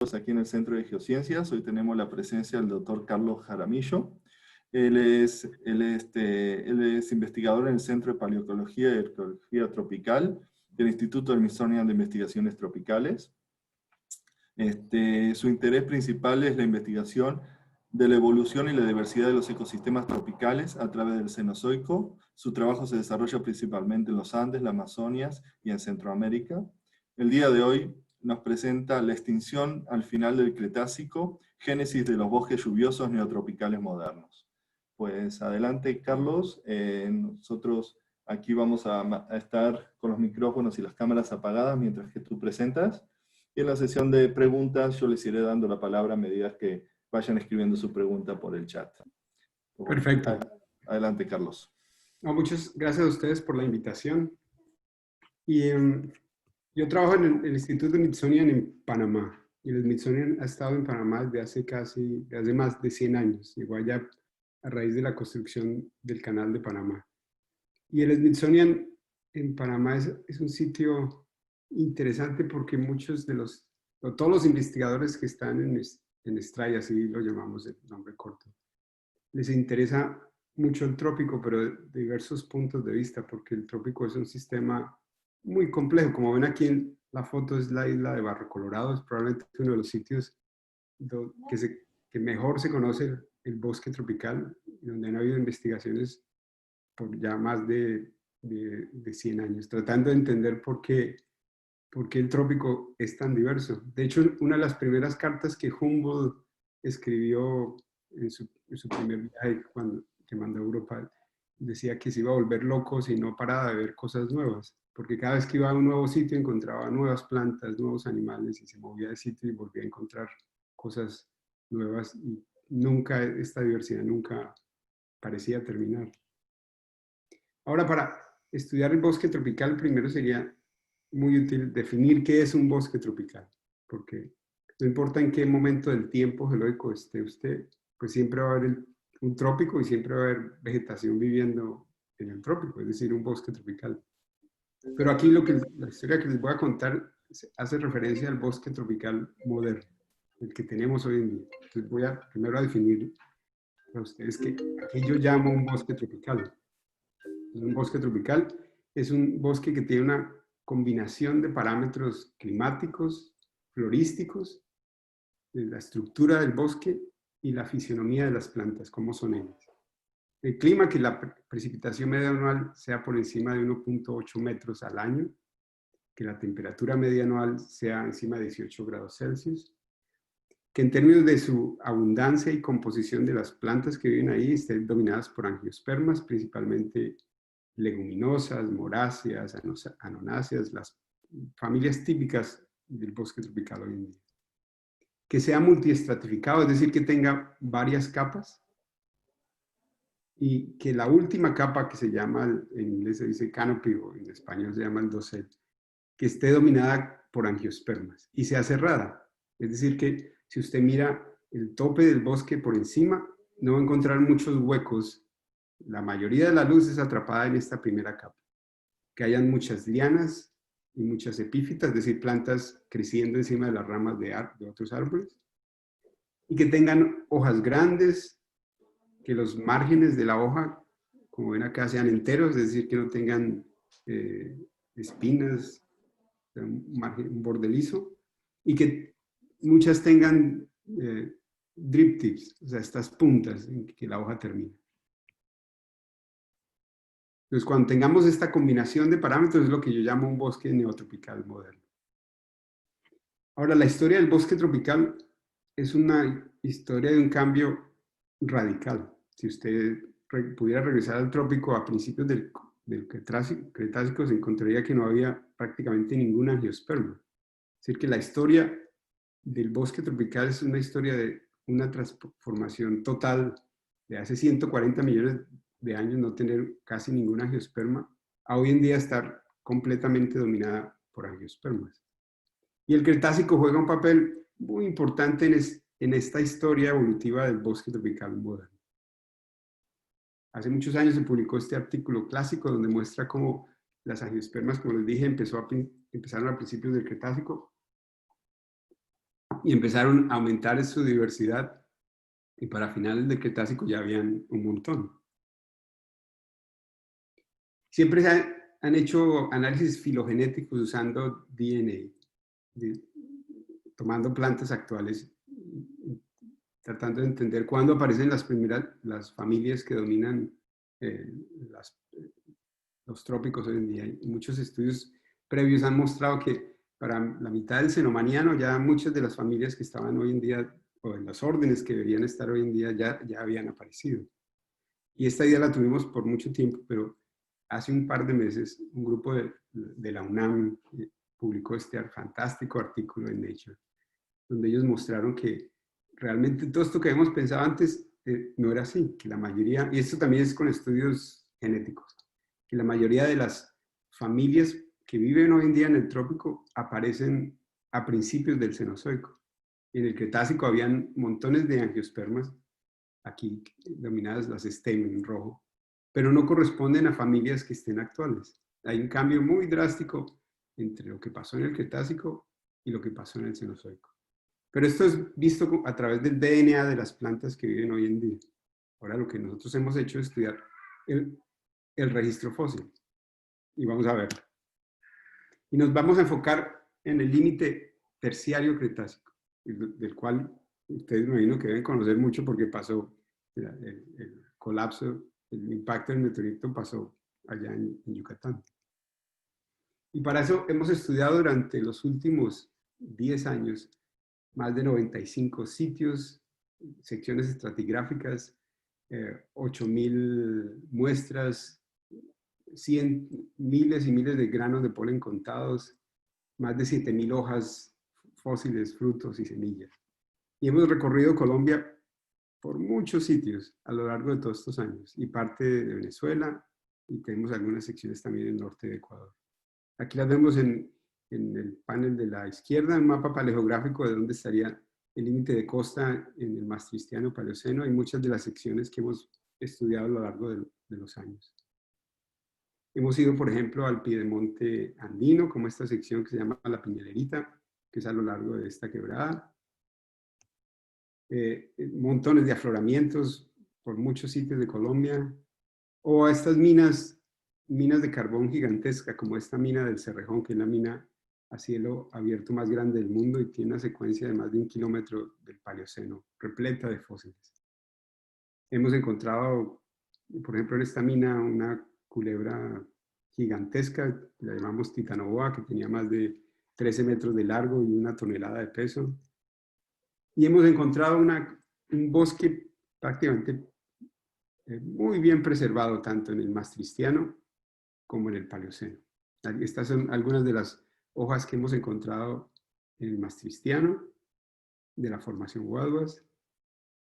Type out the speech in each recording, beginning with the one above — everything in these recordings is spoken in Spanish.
Aquí en el Centro de Geociencias. Hoy tenemos la presencia del doctor Carlos Jaramillo. Él es investigador en el Centro de Paleoecología y Ecología Tropical del Instituto Smithsonian de Investigaciones Tropicales. Su interés principal es la investigación de la evolución y la diversidad de los ecosistemas tropicales a través del Cenozoico. Su trabajo se desarrolla principalmente en los Andes, la Amazonia y en Centroamérica. El día de hoy nos presenta la extinción al final del Cretácico, génesis de los bosques lluviosos neotropicales modernos. Pues adelante, Carlos. Nosotros aquí vamos a estar con los micrófonos y las cámaras apagadas mientras que tú presentas. Y en la sesión de preguntas yo les iré dando la palabra a medida que vayan escribiendo su pregunta por el chat. Bueno, perfecto. Adelante, Carlos. No, muchas gracias a ustedes por la invitación. Y yo trabajo en el Instituto Smithsonian en Panamá. Y el Smithsonian ha estado en Panamá desde hace más de 100 años. Llegó allá a raíz de la construcción del Canal de Panamá. Y el Smithsonian en Panamá es un sitio interesante porque todos los investigadores que están en STRAI, así lo llamamos el nombre corto, les interesa mucho el trópico, pero de diversos puntos de vista, porque el trópico es un sistema muy complejo. Como ven aquí en la foto, es la isla de Barro Colorado, es probablemente uno de los sitios que mejor se conoce el bosque tropical, donde han habido investigaciones por ya más de 100 años, tratando de entender por qué el trópico es tan diverso. De hecho, una de las primeras cartas que Humboldt escribió en su primer viaje que mandó a Europa, decía que se iba a volver loco si no paraba de ver cosas nuevas, porque cada vez que iba a un nuevo sitio encontraba nuevas plantas, nuevos animales, y se movía de sitio y volvía a encontrar cosas nuevas, y esta diversidad nunca parecía terminar. Ahora, para estudiar el bosque tropical, primero sería muy útil definir qué es un bosque tropical, porque no importa en qué momento del tiempo geológico esté usted, pues siempre va a haber un trópico y siempre va a haber vegetación viviendo en el trópico, es decir, un bosque tropical. Pero aquí la historia que les voy a contar hace referencia al bosque tropical moderno, el que tenemos hoy en día. Entonces voy primero a definir a ustedes qué yo llamo un bosque tropical. Un bosque tropical es un bosque que tiene una combinación de parámetros climáticos, florísticos, de la estructura del bosque y la fisionomía de las plantas, cómo son ellas. El clima, que la precipitación media anual sea por encima de 1.8 metros al año, que la temperatura media anual sea encima de 18 grados Celsius, que en términos de su abundancia y composición de las plantas que viven ahí estén dominadas por angiospermas, principalmente leguminosas, moráceas, anonáceas, las familias típicas del bosque tropical hoy en día. Que sea multiestratificado, es decir, que tenga varias capas, y que la última capa, que se llama, en inglés se dice canopy, o en español se llama el dosel, que esté dominada por angiospermas y sea cerrada. Es decir, que si usted mira el tope del bosque por encima, no va a encontrar muchos huecos. La mayoría de la luz es atrapada en esta primera capa. Que hayan muchas lianas y muchas epífitas, es decir, plantas creciendo encima de las ramas de otros árboles, y que tengan hojas grandes, que los márgenes de la hoja, como ven acá, sean enteros, es decir, que no tengan espinas, un borde liso, y que muchas tengan drip tips, o sea, estas puntas en que la hoja termina. Entonces, cuando tengamos esta combinación de parámetros, es lo que yo llamo un bosque neotropical moderno. Ahora, la historia del bosque tropical es una historia de un cambio radical. Si usted pudiera regresar al trópico a principios del Cretácico, se encontraría que no había prácticamente ningún angiosperma. Es decir, que la historia del bosque tropical es una historia de una transformación total de hace 140 millones de años, no tener casi ningún angiosperma, a hoy en día estar completamente dominada por angiospermas. Y el Cretácico juega un papel muy importante en esta historia evolutiva del bosque tropical moderno. Hace muchos años se publicó este artículo clásico donde muestra cómo las angiospermas, como les dije, empezaron a principios del Cretácico, y empezaron a aumentar su diversidad, y para finales del Cretácico ya habían un montón. Siempre han hecho análisis filogenéticos usando DNA, tomando plantas actuales, tratando de entender cuándo aparecen las familias que dominan eh, los trópicos hoy en día. Y muchos estudios previos han mostrado que para la mitad del Cenomaniano ya muchas de las familias que estaban hoy en día, o en los órdenes que deberían estar hoy en día, ya habían aparecido. Y esta idea la tuvimos por mucho tiempo, pero hace un par de meses un grupo de la UNAM publicó este fantástico artículo en Nature, donde ellos mostraron que realmente todo esto que habíamos pensado antes no era así, que la mayoría, y esto también es con estudios genéticos, que la mayoría de las familias que viven hoy en día en el trópico aparecen a principios del Cenozoico. En el Cretácico habían montones de angiospermas, aquí dominadas las stamen en rojo, pero no corresponden a familias que estén actuales. Hay un cambio muy drástico entre lo que pasó en el Cretácico y lo que pasó en el Cenozoico. Pero esto es visto a través del DNA de las plantas que viven hoy en día. Ahora lo que nosotros hemos hecho es estudiar el registro fósil. Y vamos a ver. Y nos vamos a enfocar en el límite terciario Cretácico, del cual ustedes me imagino que deben conocer mucho porque pasó el colapso, el impacto del meteorito pasó allá en Yucatán. Y para eso hemos estudiado durante los últimos 10 años más de 95 sitios, secciones estratigráficas, 8,000 muestras, miles y miles de granos de polen contados, más de 7,000 hojas, fósiles, frutos y semillas. Y hemos recorrido Colombia por muchos sitios a lo largo de todos estos años, y parte de Venezuela, y tenemos algunas secciones también en el norte de Ecuador. Aquí las vemos en el panel de la izquierda, un mapa paleogeográfico de dónde estaría el límite de costa en el Maastrichtiano Paleoceno, y muchas de las secciones que hemos estudiado a lo largo de los años. Hemos ido, por ejemplo, al Piedemonte andino, como esta sección que se llama La Piñalerita, que es a lo largo de esta quebrada. Montones de afloramientos por muchos sitios de Colombia, o a estas minas de carbón gigantesca, como esta mina del Cerrejón, que es la mina a cielo abierto más grande del mundo y tiene una secuencia de más de 1 kilómetro del Paleoceno, repleta de fósiles. Hemos encontrado, por ejemplo, en esta mina una culebra gigantesca, la llamamos Titanoboa, que tenía más de 13 metros de largo y 1 tonelada de peso. Y hemos encontrado un bosque prácticamente muy bien preservado, tanto en el Maastrichtiano como en el Paleoceno. Estas son algunas de las hojas que hemos encontrado en el Maastrichtiano, de la formación Guaduas,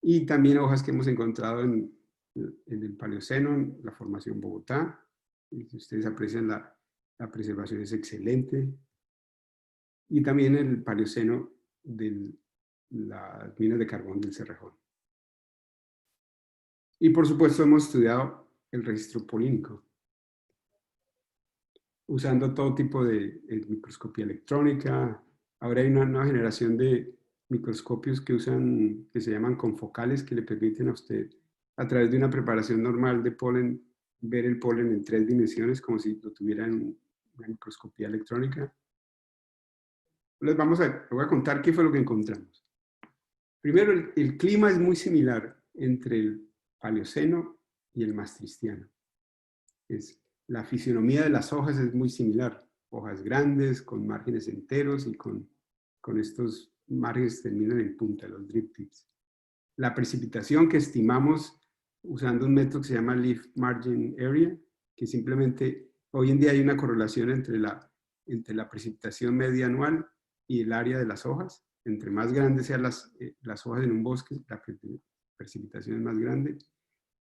y también hojas que hemos encontrado en el Paleoceno, en la formación Bogotá. Y si ustedes aprecian, la preservación es excelente. Y también en el Paleoceno de las minas de carbón del Cerrejón. Y por supuesto hemos estudiado el registro polínico, usando todo tipo de microscopía electrónica. Ahora hay una nueva generación de microscopios que se llaman confocales, que le permiten a usted, a través de una preparación normal de polen, ver el polen en 3 dimensiones, como si lo tuviera en una microscopía electrónica. Les voy a contar qué fue lo que encontramos. Primero, el clima es muy similar entre el Paleoceno y el Maastrichtiano. La fisionomía de las hojas es muy similar. Hojas grandes, con márgenes enteros y con estos márgenes que terminan en punta, los drip tips. La precipitación que estimamos usando un método que se llama Leaf Margin Area, que simplemente hoy en día hay una correlación entre la precipitación media anual y el área de las hojas. Entre más grandes sean las hojas en un bosque, la precipitación es más grande.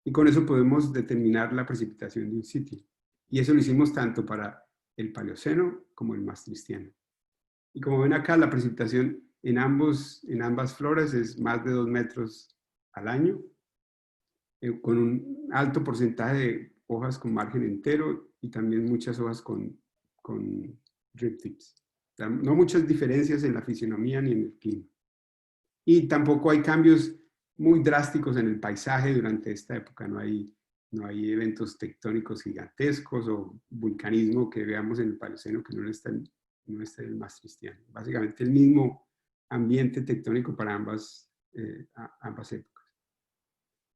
Y con eso podemos determinar la precipitación de un sitio. Y eso lo hicimos tanto para el Paleoceno como el Maastrichtiano. Y como ven acá, la precipitación en ambas floras es más de 2 metros al año, con un alto porcentaje de hojas con margen entero y también muchas hojas con drip tips. No muchas diferencias en la fisionomía ni en el clima. Y tampoco hay cambios muy drásticos en el paisaje durante esta época. No hay eventos tectónicos gigantescos o vulcanismo que veamos en el Paleoceno que no está en el Maastrichtiano. Básicamente el mismo ambiente tectónico para ambas épocas.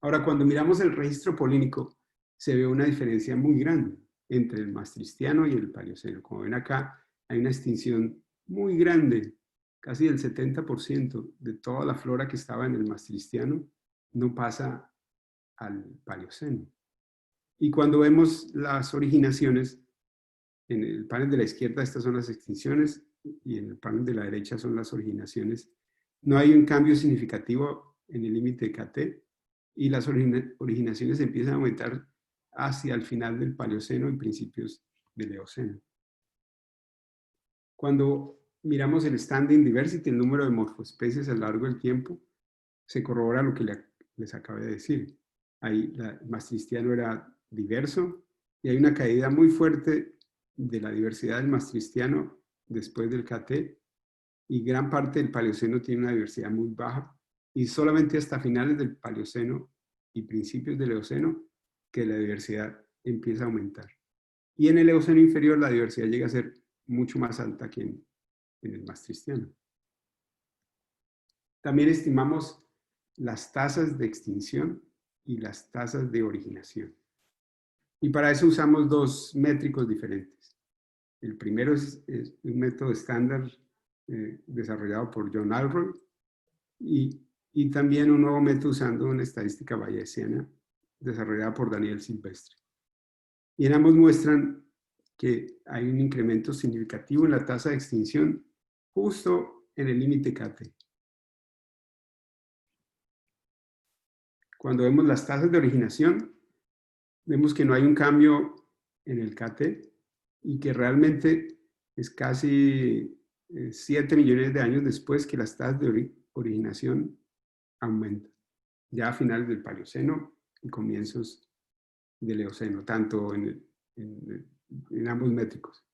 Ahora, cuando miramos el registro polínico, se ve una diferencia muy grande entre el Maastrichtiano y el Paleoceno. Como ven acá, hay una extinción muy grande, casi del 70% de toda la flora que estaba en el Maastrichtiano no pasa al Paleoceno. Y cuando vemos las originaciones, en el panel de la izquierda estas son las extinciones y en el panel de la derecha son las originaciones. No hay un cambio significativo en el límite de KT y las originaciones empiezan a aumentar hacia el final del Paleoceno y principios del Eoceno. Cuando miramos el Standing Diversity, el número de morfoespecies a lo largo del tiempo, se corrobora lo que les acabé de decir. Ahí el Maastrichtiano era diverso y hay una caída muy fuerte de la diversidad del Maastrichtiano después del KT y gran parte del Paleoceno tiene una diversidad muy baja y solamente hasta finales del Paleoceno y principios del Eoceno que la diversidad empieza a aumentar. Y en el Eoceno inferior la diversidad llega a ser mucho más alta que en el Maastrichtiano. También estimamos las tasas de extinción y las tasas de originación. Y para eso usamos dos métricos diferentes. El primero es un método estándar desarrollado por John Alroy y también un nuevo método usando una estadística bayesiana desarrollada por Daniel Silvestre. Y en ambos muestran que hay un incremento significativo en la tasa de extinción justo en el límite KT. Cuando vemos las tasas de originación, vemos que no hay un cambio en el KT y que realmente es casi 7 millones de años después que las tasas de originación aumentan, ya a finales del Paleoceno y comienzos del Eoceno, tanto en ambos métricos.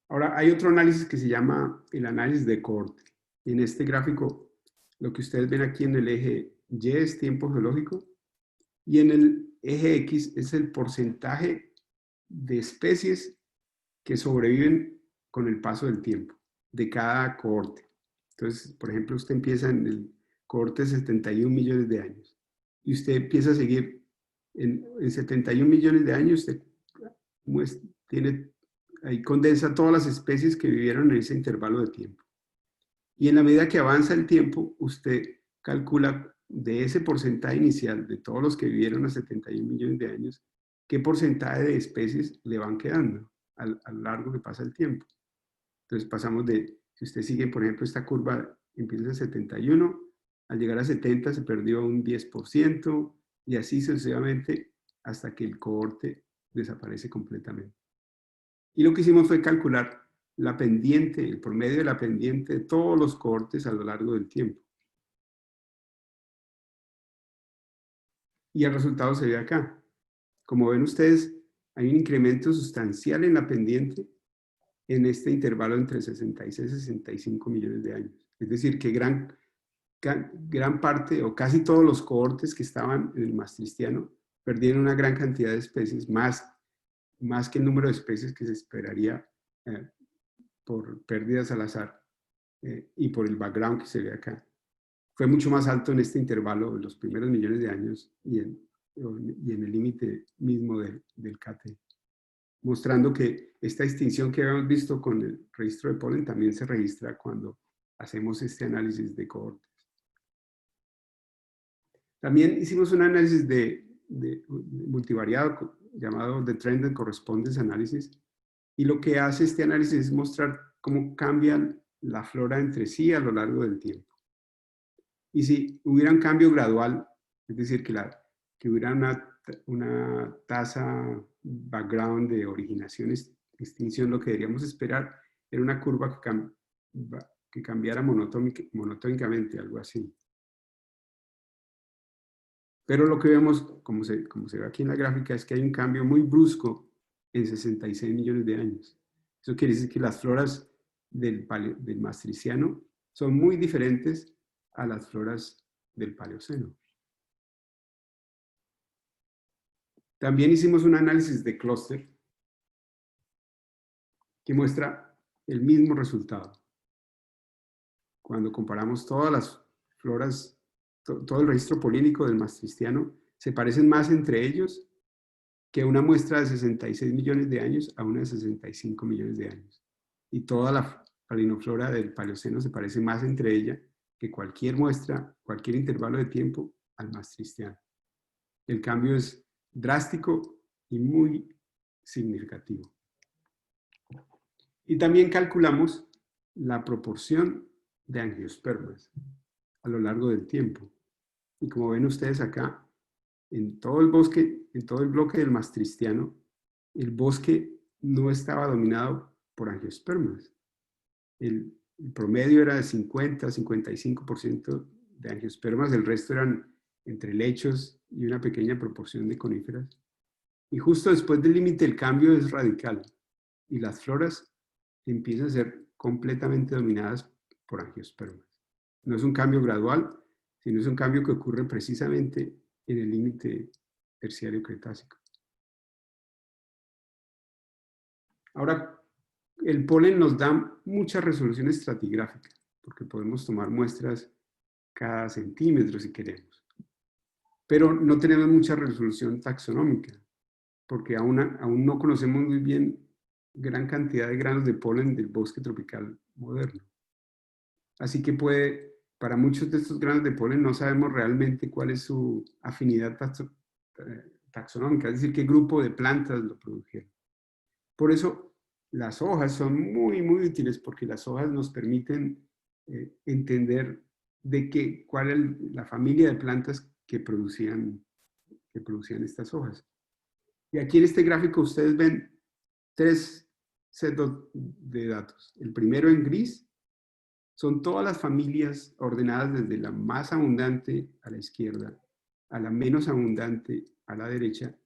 Ahora, hay otro análisis que se llama el análisis de cohorte. Y en este gráfico, lo que ustedes ven aquí en el eje Y es tiempo geológico y en el eje X es el porcentaje de especies que sobreviven con el paso del tiempo de cada cohorte. Entonces, por ejemplo, usted empieza en el cohorte de 71 millones de años y usted empieza a seguir en 71 millones de años, usted ahí condensa todas las especies que vivieron en ese intervalo de tiempo. Y en la medida que avanza el tiempo, usted calcula de ese porcentaje inicial de todos los que vivieron a 71 millones de años, qué porcentaje de especies le van quedando a lo largo que pasa el tiempo. Entonces pasamos si usted sigue, por ejemplo, esta curva empieza en 71, al llegar a 70 se perdió un 10% y así sucesivamente hasta que el cohorte desaparece completamente. Y lo que hicimos fue calcular la pendiente, el promedio de la pendiente de todos los cohortes a lo largo del tiempo. Y el resultado se ve acá. Como ven ustedes, hay un incremento sustancial en la pendiente en este intervalo entre 66 y 65 millones de años. Es decir, que gran parte o casi todos los cohortes que estaban en el Maastrichtiano perdieron una gran cantidad de especies, más que el número de especies que se esperaría por pérdidas al azar y por el background que se ve acá. Fue mucho más alto en este intervalo, en los primeros millones de años y en el límite mismo del KT, mostrando que esta extinción que habíamos visto con el registro de polen también se registra cuando hacemos este análisis de cohortes. También hicimos un análisis de multivariado llamado The Trend and Correspondence Analysis, y lo que hace este análisis es mostrar cómo cambian la flora entre sí a lo largo del tiempo. Y si hubiera un cambio gradual, es decir, que hubiera una tasa background de originación, extinción, lo que deberíamos esperar era una curva que cambiara monotónicamente, algo así. Pero lo que vemos, como se ve aquí en la gráfica, es que hay un cambio muy brusco en 66 millones de años. Eso quiere decir que las floras del Maastrichtiano son muy diferentes a las floras del Paleoceno. También hicimos un análisis de clúster que muestra el mismo resultado. Cuando comparamos todas las floras, todo el registro polínico del maastrichtiano, se parecen más entre ellos que una muestra de 66 millones de años a una de 65 millones de años. Y toda la falinoflora del Paleoceno se parece más entre ella que cualquier muestra, cualquier intervalo de tiempo al maastrichtiano. El cambio es drástico y muy significativo. Y también calculamos la proporción de angiospermas a lo largo del tiempo. Y como ven ustedes acá, en todo el bosque, en todo el bloque del maastrichtiano, el bosque no estaba dominado por angiospermas. El promedio era de 50-55% de angiospermas, el resto eran entre helechos y una pequeña proporción de coníferas. Y justo después del límite el cambio es radical y las floras empiezan a ser completamente dominadas por angiospermas. No es un cambio gradual, sino es un cambio que ocurre precisamente en el límite terciario cretácico. Ahora, el polen nos da mucha resolución estratigráfica, porque podemos tomar muestras cada centímetro si queremos. Pero no tenemos mucha resolución taxonómica, porque aún no conocemos muy bien gran cantidad de granos de polen del bosque tropical moderno. Así que para muchos de estos granos de polen no sabemos realmente cuál es su afinidad taxonómica, es decir, qué grupo de plantas lo produjeron. Por eso las hojas son muy, muy útiles, porque las hojas nos permiten entender cuál es la familia de plantas que producían estas hojas. Y aquí en este gráfico ustedes ven 3 setos de datos. El primero en gris son todas las familias ordenadas desde la más abundante a la izquierda a la menos abundante a la derecha,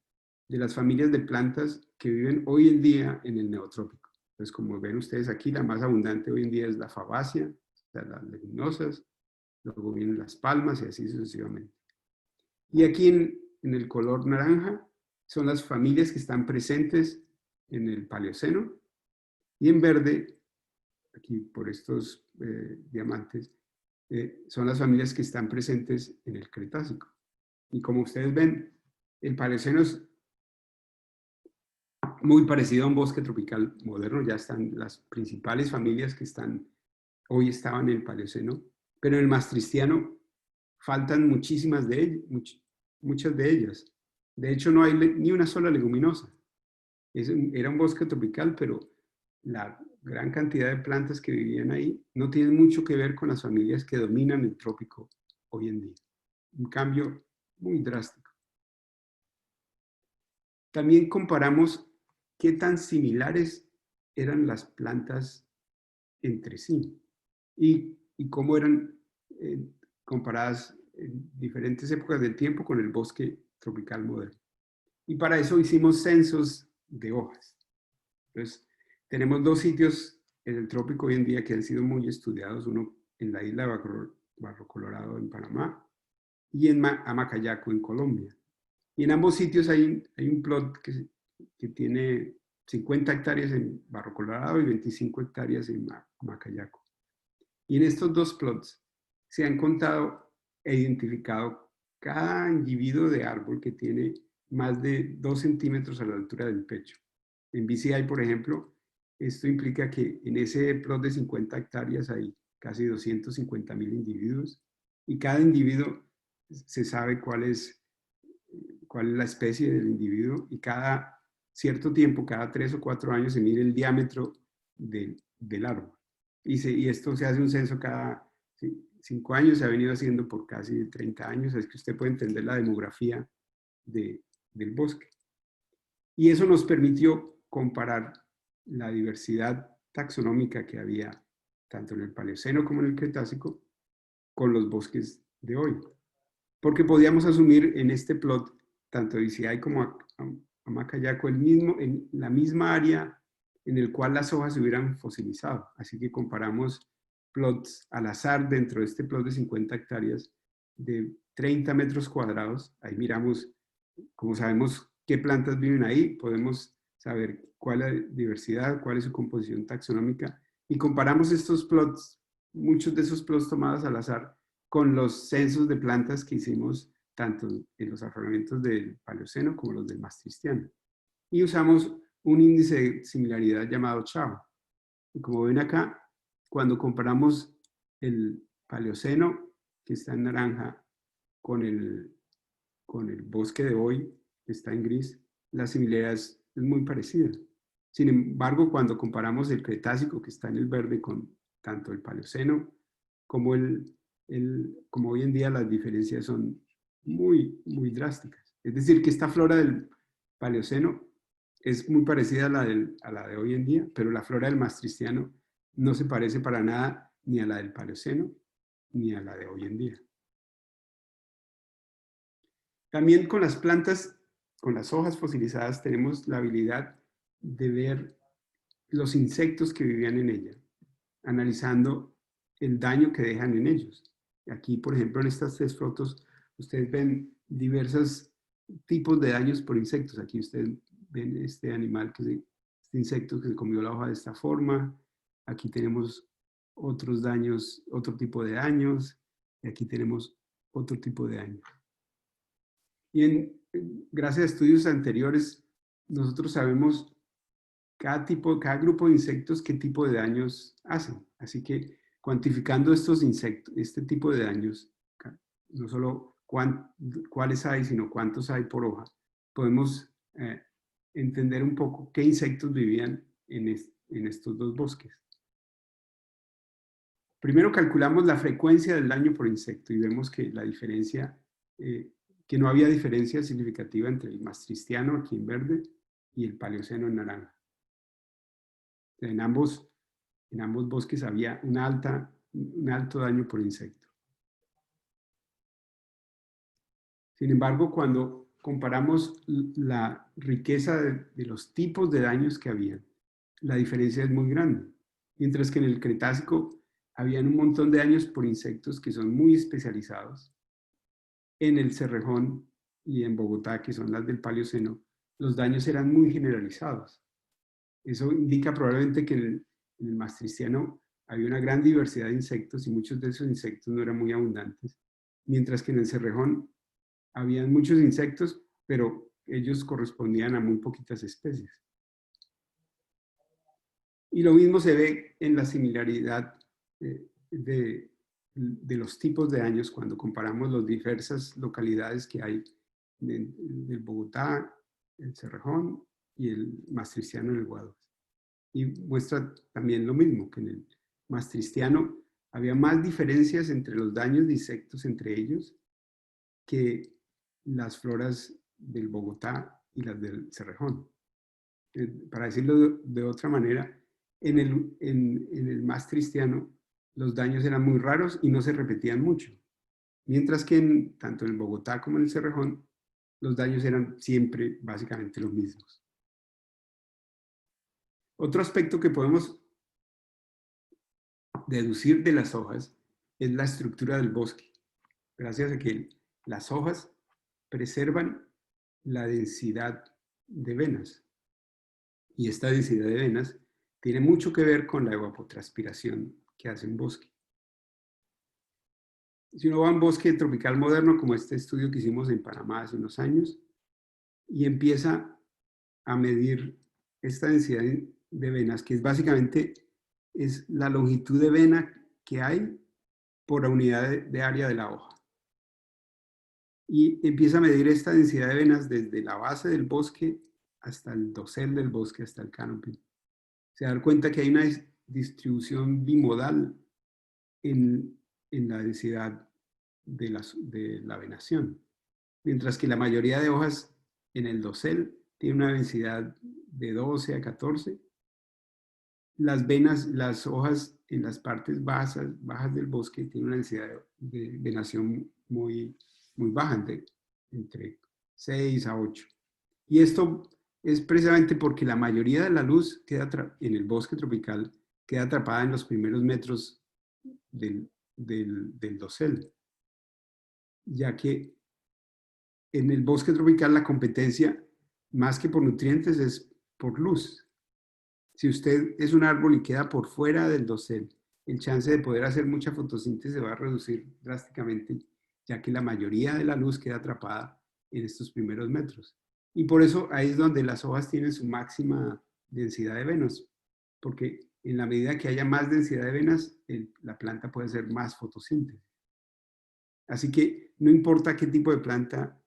de las familias de plantas que viven hoy en día en el neotrópico. Entonces, como ven ustedes aquí, la más abundante hoy en día es la fabácea, las leguminosas, luego vienen las palmas y así sucesivamente. Y aquí en el color naranja son las familias que están presentes en el Paleoceno, y en verde, aquí por estos diamantes, son las familias que están presentes en el Cretácico. Y como ustedes ven, el Paleoceno es muy parecido a un bosque tropical moderno. Ya están las principales familias que hoy estaban en el Paleoceno, pero en el maastrichtiano faltan muchísimas de ellas, muchas de ellas. De hecho, no hay ni una sola leguminosa. Era un bosque tropical, pero la gran cantidad de plantas que vivían ahí no tienen mucho que ver con las familias que dominan el trópico hoy en día. Un cambio muy drástico. También comparamos qué tan similares eran las plantas entre sí y cómo eran comparadas en diferentes épocas del tiempo con el bosque tropical moderno. Y para eso hicimos censos de hojas. Entonces, tenemos 2 sitios en el trópico hoy en día que han sido muy estudiados, uno en la isla de Barro Colorado en Panamá y en Amacayaco en Colombia. Y en ambos sitios hay un plot que tiene 50 hectáreas en Barro Colorado y 25 hectáreas en Macayaco. Y en estos 2 plots se han contado e identificado cada individuo de árbol que tiene más de 2 centímetros a la altura del pecho. En BCI, por ejemplo, esto implica que en ese plot de 50 hectáreas hay casi 250,000 individuos y cada individuo se sabe cuál es la especie del individuo, y cada cierto tiempo, cada 3 o 4 años, se mide el diámetro del árbol. Y esto se hace un censo cada 5 años, se ha venido haciendo por casi 30 años, es que usted puede entender la demografía del bosque. Y eso nos permitió comparar la diversidad taxonómica que había tanto en el Paleoceno como en el Cretácico con los bosques de hoy. Porque podíamos asumir en este plot, tanto BCI como Amacayaco, en la misma área en el cual las hojas se hubieran fosilizado. Así que comparamos plots al azar dentro de este plot de 50 hectáreas de 30 metros cuadrados. Ahí miramos, como sabemos qué plantas viven ahí, podemos saber cuál es la diversidad, cuál es su composición taxonómica, y comparamos estos plots, muchos de esos plots tomados al azar, con los censos de plantas que hicimos tanto en los afloramientos del Paleoceno como los del Maastrichtiano. Y usamos un índice de similaridad llamado Chao. Y como ven acá, cuando comparamos el Paleoceno, que está en naranja, con el bosque de hoy, que está en gris, la similaridad es muy parecida. Sin embargo, cuando comparamos el Cretácico, que está en el verde, con tanto el Paleoceno como como hoy en día, las diferencias son muy, muy drásticas. Es decir, que esta flora del Paleoceno es muy parecida a la de hoy en día, pero la flora del Maastrichtiano no se parece para nada ni a la del Paleoceno ni a la de hoy en día. También con las plantas, con las hojas fosilizadas, tenemos la habilidad de ver los insectos que vivían en ella, analizando el daño que dejan en ellos. Aquí, por ejemplo, en estas 3 fotos, ustedes ven diversos tipos de daños por insectos. Aquí ustedes ven este animal, este insecto que se comió la hoja de esta forma. Aquí tenemos otros daños, otro tipo de daños. Y aquí tenemos otro tipo de daño. Y gracias a estudios anteriores, nosotros sabemos cada grupo de insectos qué tipo de daños hacen. Así que cuantificando estos insectos, este tipo de daños, no solo cuáles hay, sino cuántos hay por hoja, podemos entender un poco qué insectos vivían en estos 2 bosques. Primero calculamos la frecuencia del daño por insecto y vemos que la diferencia, que no había diferencia significativa entre el Maastrichtiano, aquí en verde, y el Paleoceno en naranja. En ambos bosques había un alto daño por insecto. Sin embargo, cuando comparamos la riqueza de los tipos de daños que había, la diferencia es muy grande. Mientras que en el Cretácico habían un montón de daños por insectos que son muy especializados, en el Cerrejón y en Bogotá, que son las del Paleoceno, los daños eran muy generalizados. Eso indica probablemente que en el Maastrichtiano había una gran diversidad de insectos y muchos de esos insectos no eran muy abundantes, mientras que en el Cerrejón había muchos insectos, pero ellos correspondían a muy poquitas especies. Y lo mismo se ve en la similaridad de los tipos de daños cuando comparamos las diversas localidades que hay del Bogotá, el Cerrejón y el Maastrichtiano en el Guadalquivir. Y muestra también lo mismo, que en el Maastrichtiano había más diferencias entre los daños de insectos entre ellos que las floras del Bogotá y las del Cerrejón. Para decirlo de otra manera, en el Maastrichtiano los daños eran muy raros y no se repetían mucho, mientras que tanto en el Bogotá como en el Cerrejón los daños eran siempre básicamente los mismos. Otro aspecto que podemos deducir de las hojas es la estructura del bosque, gracias a que las hojas preservan la densidad de venas. Y esta densidad de venas tiene mucho que ver con la evapotranspiración que hace un bosque. Si uno va a un bosque tropical moderno, como este estudio que hicimos en Panamá hace unos años, y empieza a medir esta densidad de venas, que es básicamente la longitud de vena que hay por la unidad de área de la hoja. Y empieza a medir esta densidad de venas desde la base del bosque hasta el dosel del bosque, hasta el canopy. Se da cuenta que hay una distribución bimodal en la densidad de la venación. Mientras que la mayoría de hojas en el dosel tiene una densidad de 12 a 14. Las hojas en las partes bajas del bosque tienen una densidad de venación muy baja, entre 6 a 8. Y esto es precisamente porque la mayoría de la luz en el bosque tropical queda atrapada en los primeros metros del dosel, ya que en el bosque tropical la competencia, más que por nutrientes, es por luz. Si usted es un árbol y queda por fuera del dosel, el chance de poder hacer mucha fotosíntesis se va a reducir drásticamente, ya que la mayoría de la luz queda atrapada en estos primeros metros. Y por eso ahí es donde las hojas tienen su máxima densidad de venas, porque en la medida que haya más densidad de venas, la planta puede hacer más fotosíntesis. Así que no importa qué tipo de planta,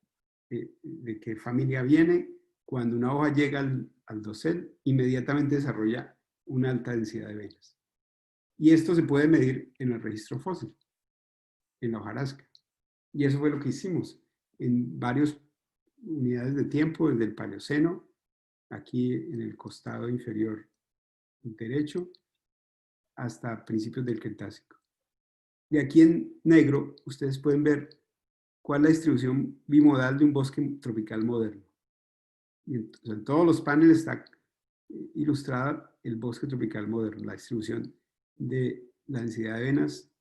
de qué familia viene, cuando una hoja llega al dosel, inmediatamente desarrolla una alta densidad de venas. Y esto se puede medir en el registro fósil, en la hojarasca. Y eso fue lo que hicimos en varias unidades de tiempo, desde el Paleoceno, aquí en el costado inferior derecho, hasta principios del Cretácico. Y aquí en negro, ustedes pueden ver cuál es la distribución bimodal de un bosque tropical moderno. Y entonces, en todos los paneles está ilustrada el bosque tropical moderno, la distribución de la densidad de venas.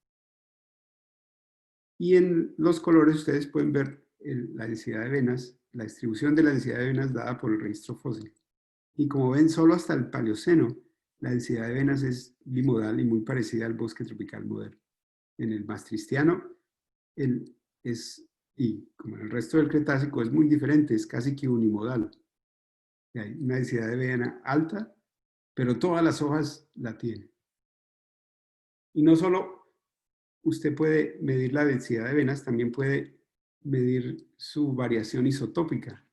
Y en los colores ustedes pueden ver la densidad de venas, la distribución de la densidad de venas dada por el registro fósil. Y como ven, solo hasta el Paleoceno, la densidad de venas es bimodal y muy parecida al bosque tropical moderno. En el Maastrichtiano, y como en el resto del Cretácico, es muy diferente, es casi que unimodal. Hay una densidad de vena alta, pero todas las hojas la tienen. Y no solo usted puede medir la densidad de venas, también puede medir su variación isotópica.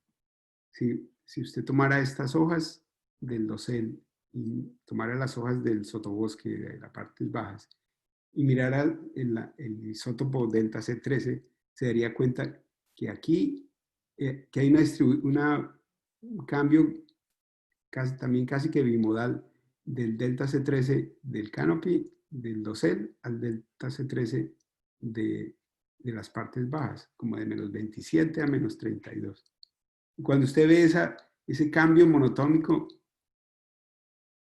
Si usted tomara estas hojas del dosel y tomara las hojas del sotobosque de las partes bajas y mirara el isótopo delta C13, se daría cuenta que aquí que hay un cambio también casi que bimodal del delta C13 del canopy, del dosel, al delta C13 de las partes bajas, como de menos 27 a menos 32. Y cuando usted ve ese cambio monotónico,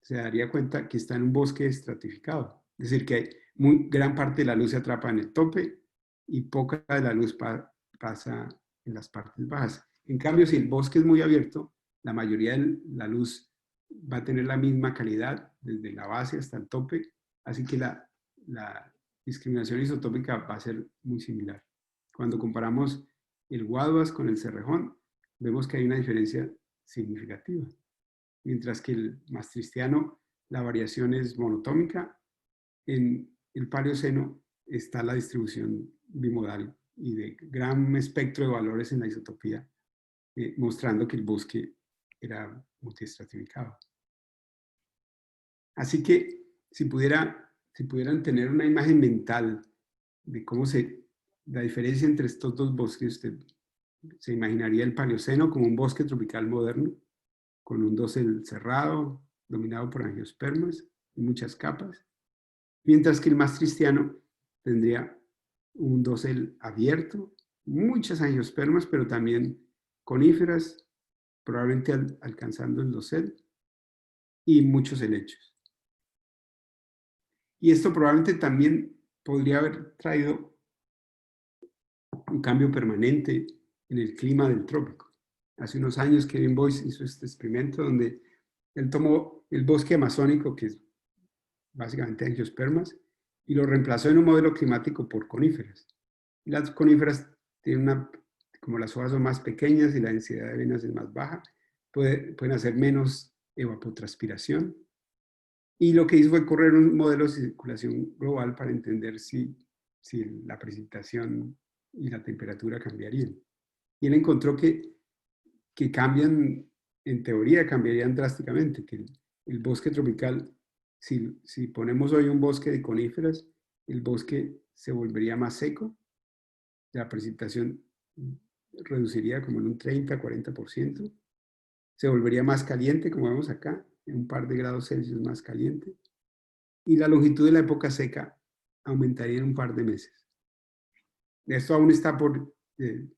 se daría cuenta que está en un bosque estratificado. Es decir, que gran parte de la luz se atrapa en el tope y poca de la luz pasa en las partes bajas. En cambio, si el bosque es muy abierto, la mayoría de la luz va a tener la misma calidad desde la base hasta el tope, así que la discriminación isotópica va a ser muy similar. Cuando comparamos el guaduas con el cerrejón, vemos que hay una diferencia significativa. Mientras que el maastrichtiano, la variación es monotómica, en el Paleoceno está la distribución bimodal y de gran espectro de valores en la isotopía, mostrando que el bosque era multiestratificado. Así que si pudieran tener una imagen mental de cómo la diferencia entre estos dos bosques, usted se imaginaría el Paleoceno como un bosque tropical moderno, con un dosel cerrado, dominado por angiospermas y muchas capas, mientras que el maastrichtiano tendría un dosel abierto, muchas angiospermas, pero también coníferas, probablemente alcanzando el dosel, y muchos helechos. Y esto probablemente también podría haber traído un cambio permanente en el clima del trópico. Hace unos años Kevin Boyce hizo este experimento donde él tomó el bosque amazónico, que es básicamente angiospermas, y lo reemplazó en un modelo climático por coníferas. Y las coníferas tienen como las hojas son más pequeñas y la densidad de venas es más baja, pueden hacer menos evapotranspiración. Y lo que hizo fue correr un modelo de circulación global para entender si la precipitación y la temperatura cambiarían. Y él encontró que cambian, en teoría cambiarían drásticamente, que el bosque tropical, si ponemos hoy un bosque de coníferas, el bosque se volvería más seco, la precipitación reduciría como en un 30-40%, se volvería más caliente, como vemos acá, en un par de grados Celsius más caliente, y la longitud de la época seca aumentaría en un par de meses. Esto aún está por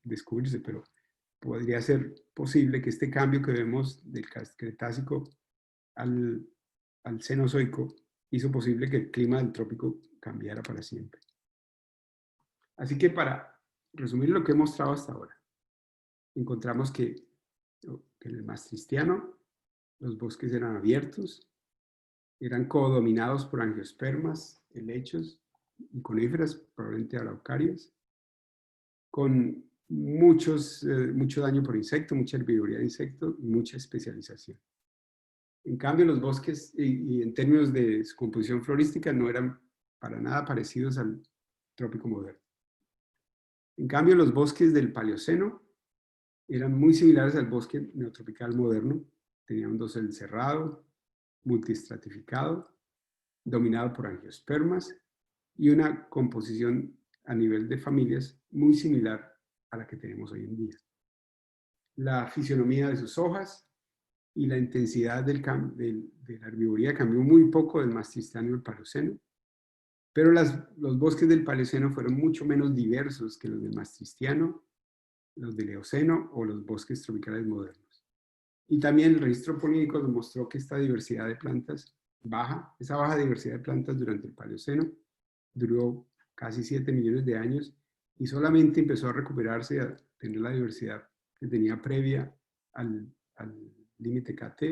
descubrirse, pero podría ser posible que este cambio que vemos del Cretácico al Cenozoico hizo posible que el clima del trópico cambiara para siempre. Así que para resumir lo que he mostrado hasta ahora, encontramos que en el Maastrichtiano los bosques eran abiertos, eran codominados por angiospermas, helechos y coníferas, probablemente araucarias, con mucho daño por insecto, mucha herbivoría de insectos y mucha especialización. En cambio, los bosques, y en términos de su composición florística, no eran para nada parecidos al trópico moderno. En cambio, los bosques del Paleoceno eran muy similares al bosque neotropical moderno. Tenían un dosel cerrado, multiestratificado, dominado por angiospermas y una composición a nivel de familias muy similar a la que tenemos hoy en día. La fisionomía de sus hojas y la intensidad de la herbivoría cambió muy poco del Maastrichtiano y el Paleoceno, pero los bosques del Paleoceno fueron mucho menos diversos que los del Maastrichtiano, los del Eoceno o los bosques tropicales modernos. Y también el registro polínico nos mostró que esta diversidad de plantas esa baja diversidad de plantas durante el Paleoceno duró casi 7 millones de años y solamente empezó a recuperarse y a tener la diversidad que tenía previa al límite KT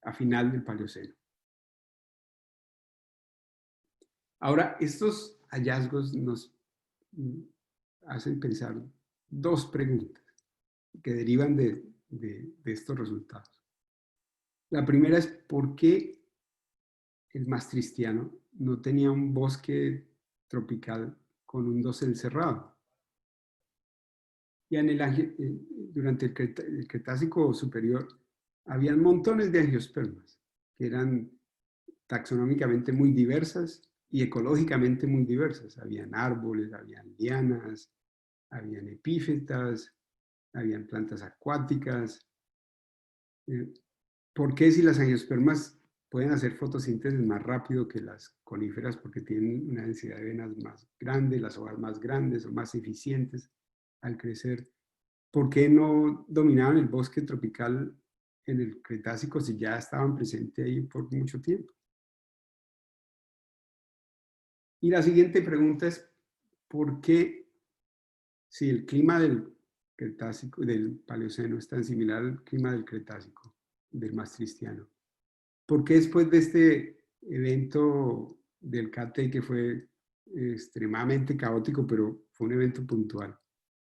a final del Paleoceno. Ahora, estos hallazgos nos hacen pensar dos preguntas que derivan de estos resultados. La primera es, ¿por qué el Maastrichtiano no tenía un bosque tropical con un dosel cerrado? Ya durante el Cretácico superior, había montones de angiospermas que eran taxonómicamente muy diversas y ecológicamente muy diversas. Habían árboles, habían lianas, habían epífitas, habían plantas acuáticas. ¿Por qué si las angiospermas pueden hacer fotosíntesis más rápido que las coníferas porque tienen una densidad de venas más grande, las hojas más grandes o más eficientes al crecer? ¿Por qué no dominaban el bosque tropical en el Cretácico si ya estaban presentes ahí por mucho tiempo? Y la siguiente pregunta es, ¿por qué si el clima del Cretácico, del Paleoceno es tan similar al clima del Cretácico, del Maastrichtiano? ¿Por qué después de este evento del KT que fue extremadamente caótico, pero fue un evento puntual?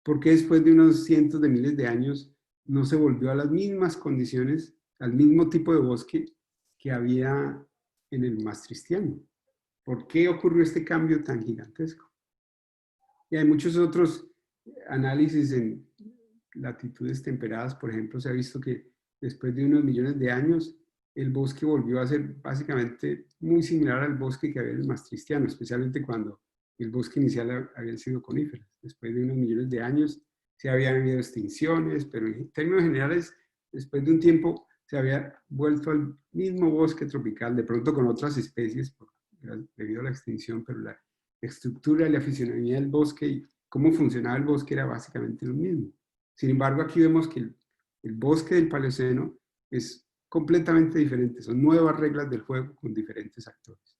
¿Por qué después de unos cientos de miles de años no se volvió a las mismas condiciones, al mismo tipo de bosque que había en el Maastrichtiano? ¿Por qué ocurrió este cambio tan gigantesco? Y hay muchos otros análisis en latitudes temperadas, por ejemplo, se ha visto que después de unos millones de años, el bosque volvió a ser básicamente muy similar al bosque que había en el Maastrichtiano, especialmente cuando el bosque inicial había sido coníferas. Después de unos millones de años se habían habido extinciones, pero en términos generales, después de un tiempo se había vuelto al mismo bosque tropical, de pronto con otras especies debido a la extinción, pero la estructura y la fisionomía del bosque y cómo funcionaba el bosque era básicamente lo mismo. Sin embargo, aquí vemos que el bosque del Paleoceno es completamente diferente, son nuevas reglas del juego con diferentes actores.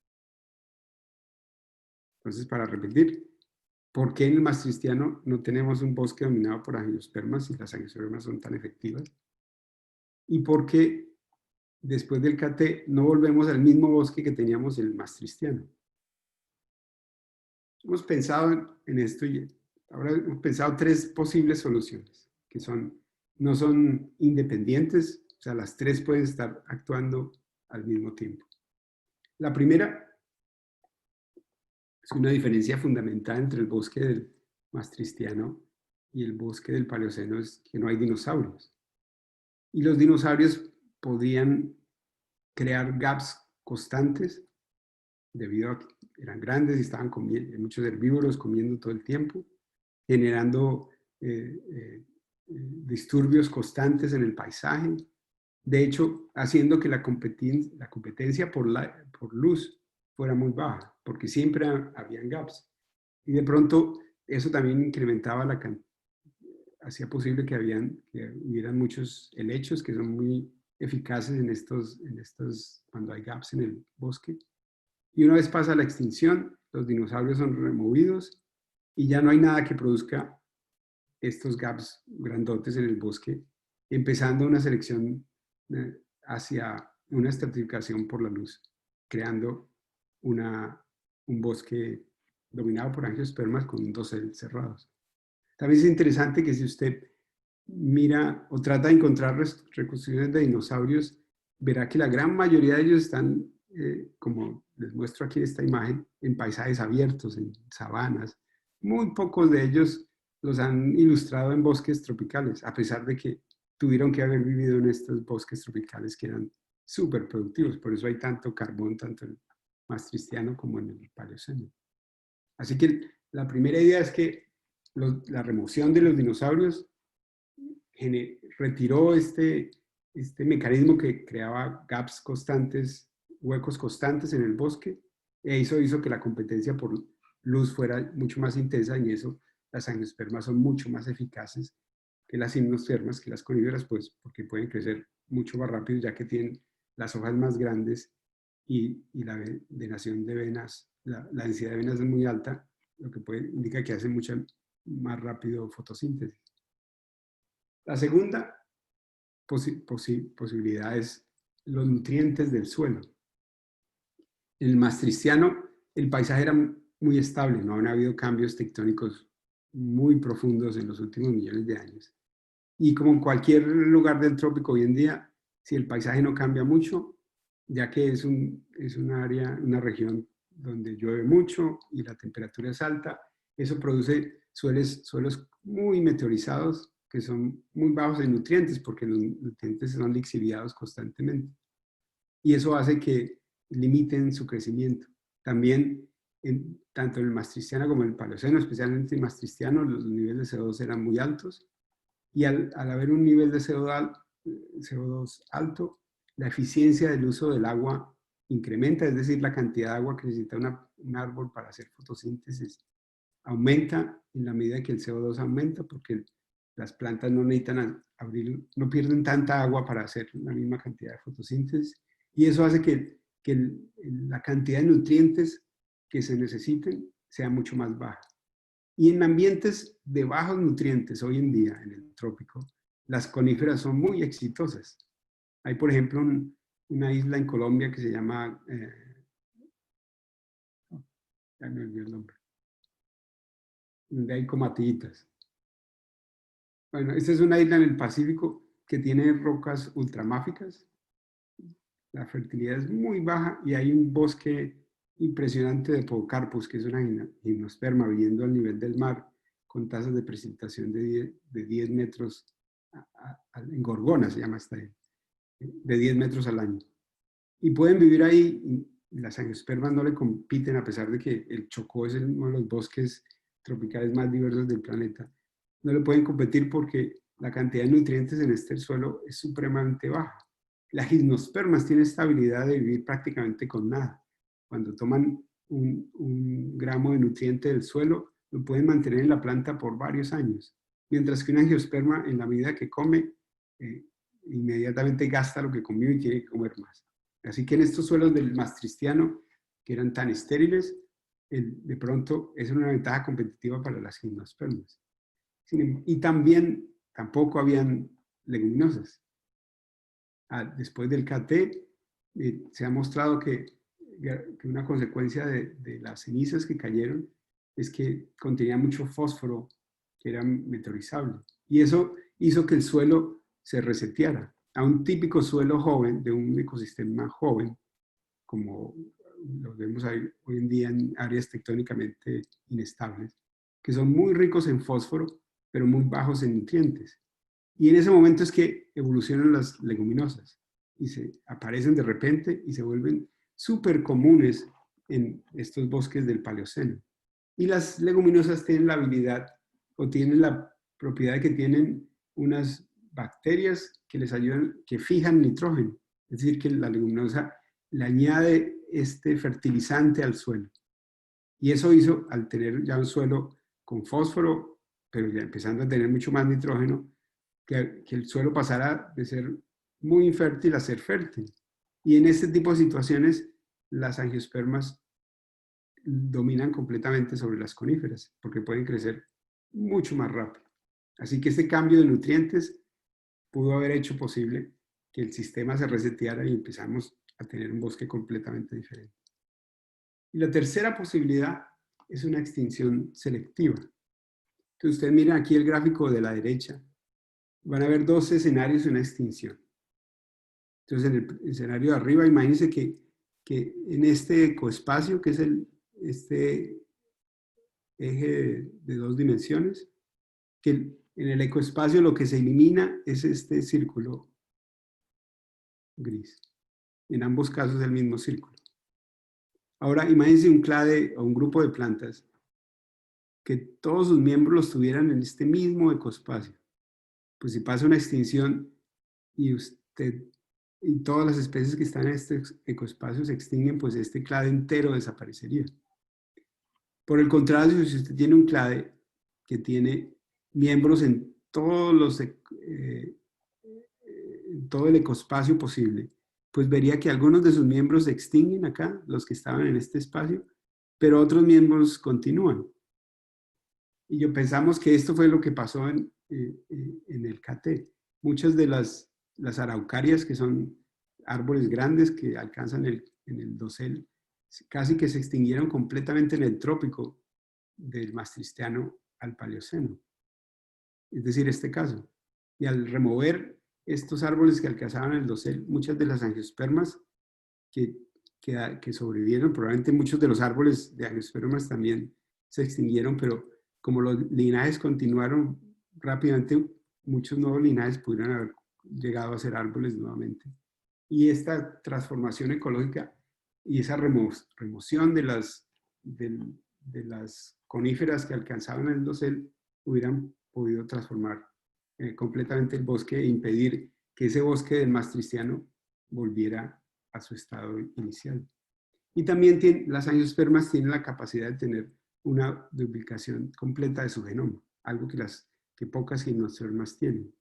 Entonces, para repetir, ¿por qué en el Maastrichtiano no tenemos un bosque dominado por angiospermas si las angiospermas son tan efectivas? ¿Y por qué después del KT no volvemos al mismo bosque que teníamos en el Maastrichtiano? Hemos pensado en esto y ahora hemos pensado tres posibles soluciones, que no son independientes, o sea, las tres pueden estar actuando al mismo tiempo. La primera es una diferencia fundamental entre el bosque del Maastrichtiano y el bosque del Paleoceno, es que no hay dinosaurios. Y los dinosaurios podrían crear gaps constantes debido a que eran grandes y estaban comiendo, muchos herbívoros comiendo todo el tiempo, generando disturbios constantes en el paisaje. De hecho, haciendo que la competencia por luz fuera muy baja, porque siempre habían gaps. Y de pronto eso también incrementaba hacía posible que hubieran muchos helechos que son muy eficaces cuando hay gaps en el bosque. Y una vez pasa la extinción, los dinosaurios son removidos y ya no hay nada que produzca estos gaps grandotes en el bosque, empezando una selección hacia una estratificación por la luz, creando un bosque dominado por angiospermas con un dosel cerrados. También es interesante que si usted mira o trata de encontrar reconstrucciones de dinosaurios, verá que la gran mayoría de ellos están, como les muestro aquí en esta imagen, en paisajes abiertos, en sabanas. Muy pocos de ellos los han ilustrado en bosques tropicales, a pesar de que tuvieron que haber vivido en estos bosques tropicales que eran súper productivos. Por eso hay tanto carbón, tanto en el Maastrichtiano como en el Paleoceno. Así que la primera idea es que la remoción de los dinosaurios retiró este mecanismo que creaba gaps constantes, huecos constantes en el bosque, e eso hizo que la competencia por luz fuera mucho más intensa, y eso las angiospermas son mucho más eficaces que las gimnospermas, que las coníferas, pues porque pueden crecer mucho más rápido ya que tienen las hojas más grandes y la venación de venas, la densidad de venas es muy alta, lo que indica que hacen mucho más rápido fotosíntesis. La segunda posibilidad es los nutrientes del suelo. En el Maastrichtiano el paisaje era muy estable, no han habido cambios tectónicos muy profundos en los últimos millones de años. Y como en cualquier lugar del trópico hoy en día, si el paisaje no cambia mucho, ya que es una área, una región donde llueve mucho y la temperatura es alta, eso produce suelos muy meteorizados que son muy bajos en nutrientes porque los nutrientes son lixiviados constantemente. Y eso hace que limiten su crecimiento. También, tanto en el Maastrichtiano como en el Paleoceno, especialmente en el Maastrichtiano, los niveles de CO2 eran muy altos. Y al haber un nivel de CO2 alto, la eficiencia del uso del agua incrementa, es decir, la cantidad de agua que necesita un árbol para hacer fotosíntesis aumenta en la medida que el CO2 aumenta, porque las plantas no necesitan no pierden tanta agua para hacer la misma cantidad de fotosíntesis, y eso hace que la cantidad de nutrientes que se necesiten sea mucho más baja. Y en ambientes de bajos nutrientes hoy en día, en el trópico, las coníferas son muy exitosas. Hay, por ejemplo, una isla en Colombia que se llama, ya me olvidé el nombre, donde hay comatillitas. Bueno, esta es una isla en el Pacífico que tiene rocas ultramáficas. La fertilidad es muy baja y hay un bosque impresionante de Podocarpus, que es una gimnosperma viviendo al nivel del mar, con tasas de precipitación de 10 metros, en Gorgona se llama esta isla, de 10 metros al año. Y pueden vivir ahí, y las angiospermas no le compiten, a pesar de que el Chocó es uno de los bosques tropicales más diversos del planeta. No le pueden competir porque la cantidad de nutrientes en este suelo es supremamente baja. Las gimnospermas tienen esta habilidad de vivir prácticamente con nada. Cuando toman un gramo de nutriente del suelo, lo pueden mantener en la planta por varios años. Mientras que una angiosperma, en la medida que come, inmediatamente gasta lo que comió y quiere comer más. Así que en estos suelos del Maastrichtiano, que eran tan estériles, de pronto es una ventaja competitiva para las gimnospermas. Y también tampoco habían leguminosas. Después del KT, se ha mostrado que una consecuencia de las cenizas que cayeron es que contenía mucho fósforo que era meteorizable. Y eso hizo que el suelo se reseteara a un típico suelo joven, de un ecosistema joven, como lo vemos hoy en día en áreas tectónicamente inestables, que son muy ricos en fósforo, pero muy bajos en nutrientes. Y en ese momento es que evolucionan las leguminosas y se aparecen de repente y se vuelven súper comunes en estos bosques del Paleoceno. Y las leguminosas tienen la habilidad o tienen la propiedad de que tienen unas bacterias que les ayudan, que fijan nitrógeno. Es decir, que la leguminosa le añade este fertilizante al suelo. Y eso hizo, al tener ya un suelo con fósforo, pero ya empezando a tener mucho más nitrógeno, que el suelo pasara de ser muy infértil a ser fértil. Y en este tipo de situaciones, las angiospermas dominan completamente sobre las coníferas, porque pueden crecer mucho más rápido. Así que este cambio de nutrientes pudo haber hecho posible que el sistema se reseteara y empezamos a tener un bosque completamente diferente. Y la tercera posibilidad es una extinción selectiva. Entonces, ustedes miran aquí el gráfico de la derecha, van a ver dos escenarios de una extinción. Entonces, en el escenario de arriba, imagínense que en este ecoespacio, que es este eje de 2 dimensiones, que en el ecoespacio lo que se elimina es este círculo gris. En ambos casos es el mismo círculo. Ahora, imagínense un clade o un grupo de plantas que todos sus miembros los tuvieran en este mismo ecoespacio. Pues si pasa una extinción y todas las especies que están en este ecoespacio se extinguen, pues este clade entero desaparecería. Por el contrario, si usted tiene un clade que tiene miembros en todo el ecoespacio posible, pues vería que algunos de sus miembros se extinguen acá, los que estaban en este espacio, pero otros miembros continúan. Y pensamos que esto fue lo que pasó en el KT. Muchas de las araucarias, que son árboles grandes que alcanzan en el dosel, casi que se extinguieron completamente en el trópico del Maastrichtiano al Paleoceno. Es decir, este caso. Y al remover estos árboles que alcanzaban el dosel, muchas de las angiospermas que sobrevivieron, probablemente muchos de los árboles de angiospermas también se extinguieron, pero como los linajes continuaron rápidamente, muchos nuevos linajes pudieron haber llegado a ser árboles nuevamente. Y esta transformación ecológica y esa remoción de las coníferas que alcanzaban el dosel hubieran podido transformar completamente el bosque e impedir que ese bosque del Maastrichtiano volviera a su estado inicial. Y también las angiospermas tienen la capacidad de tener una duplicación completa de su genoma, algo que pocas gimnospermas tienen.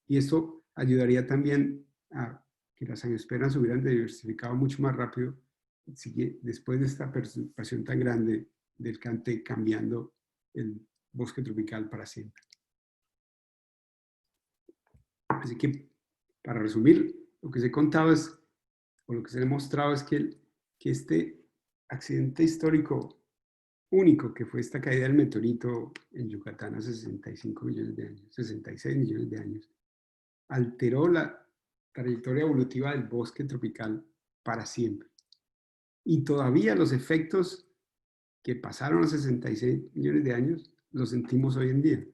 Y esto ayudaría también a que las angiospermas hubieran diversificado mucho más rápido después de esta perturbación tan grande del Cante, cambiando el bosque tropical para siempre. Así que, para resumir, lo que se ha contado o lo que se ha demostrado es que este accidente histórico único, que fue esta caída del meteorito en Yucatán hace 65 millones de años, 66 millones de años, alteró la trayectoria evolutiva del bosque tropical para siempre. Y todavía los efectos que pasaron hace 66 millones de años los sentimos hoy en día,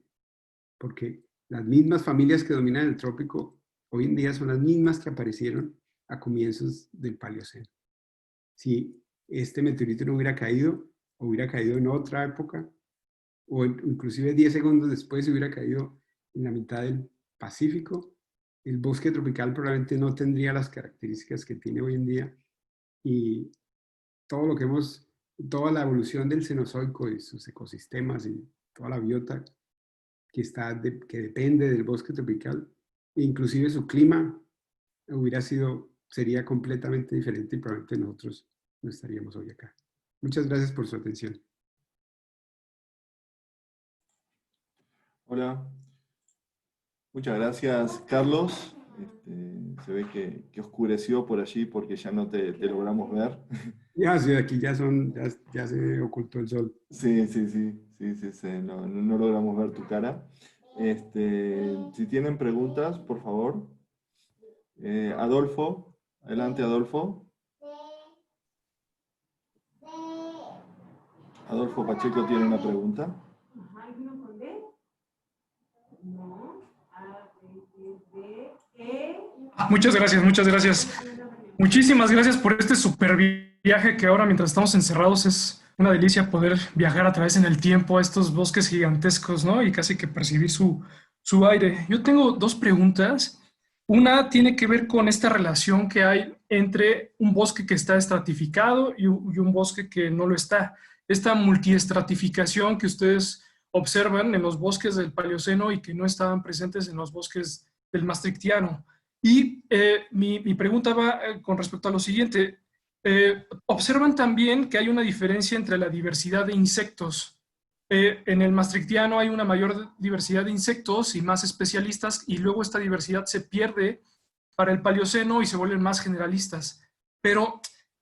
porque las mismas familias que dominan el trópico hoy en día son las mismas que aparecieron a comienzos del Paleoceno. Si este meteorito no hubiera caído en otra época, o inclusive 10 segundos después hubiera caído en la mitad del Pacífico, el bosque tropical probablemente no tendría las características que tiene hoy en día, y toda la evolución del Cenozoico y sus ecosistemas y toda la biota que depende del bosque tropical, inclusive su clima sería completamente diferente y probablemente nosotros no estaríamos hoy acá. Muchas gracias por su atención. Hola. Muchas gracias, Carlos. Se ve que oscureció por allí porque ya no te logramos ver. Ya, sí, aquí ya se ocultó el sol. Sí, no logramos ver tu cara. Si tienen preguntas, por favor. Adolfo, adelante, Adolfo. Adolfo Pacheco tiene una pregunta. Muchas gracias, muchas gracias. Muchísimas gracias por este super viaje que ahora, mientras estamos encerrados, es una delicia poder viajar a través en el tiempo a estos bosques gigantescos, ¿no? Y casi que percibir su aire. Yo tengo dos preguntas. Una tiene que ver con esta relación que hay entre un bosque que está estratificado y un bosque que no lo está. Esta multiestratificación que ustedes observan en los bosques del Paleoceno y que no estaban presentes en los bosques del Maastrichtiano. Y mi pregunta va con respecto a lo siguiente. Observan también que hay una diferencia entre la diversidad de insectos. En el maastrichtiano hay una mayor diversidad de insectos y más especialistas, y luego esta diversidad se pierde para el Paleoceno y se vuelven más generalistas. Pero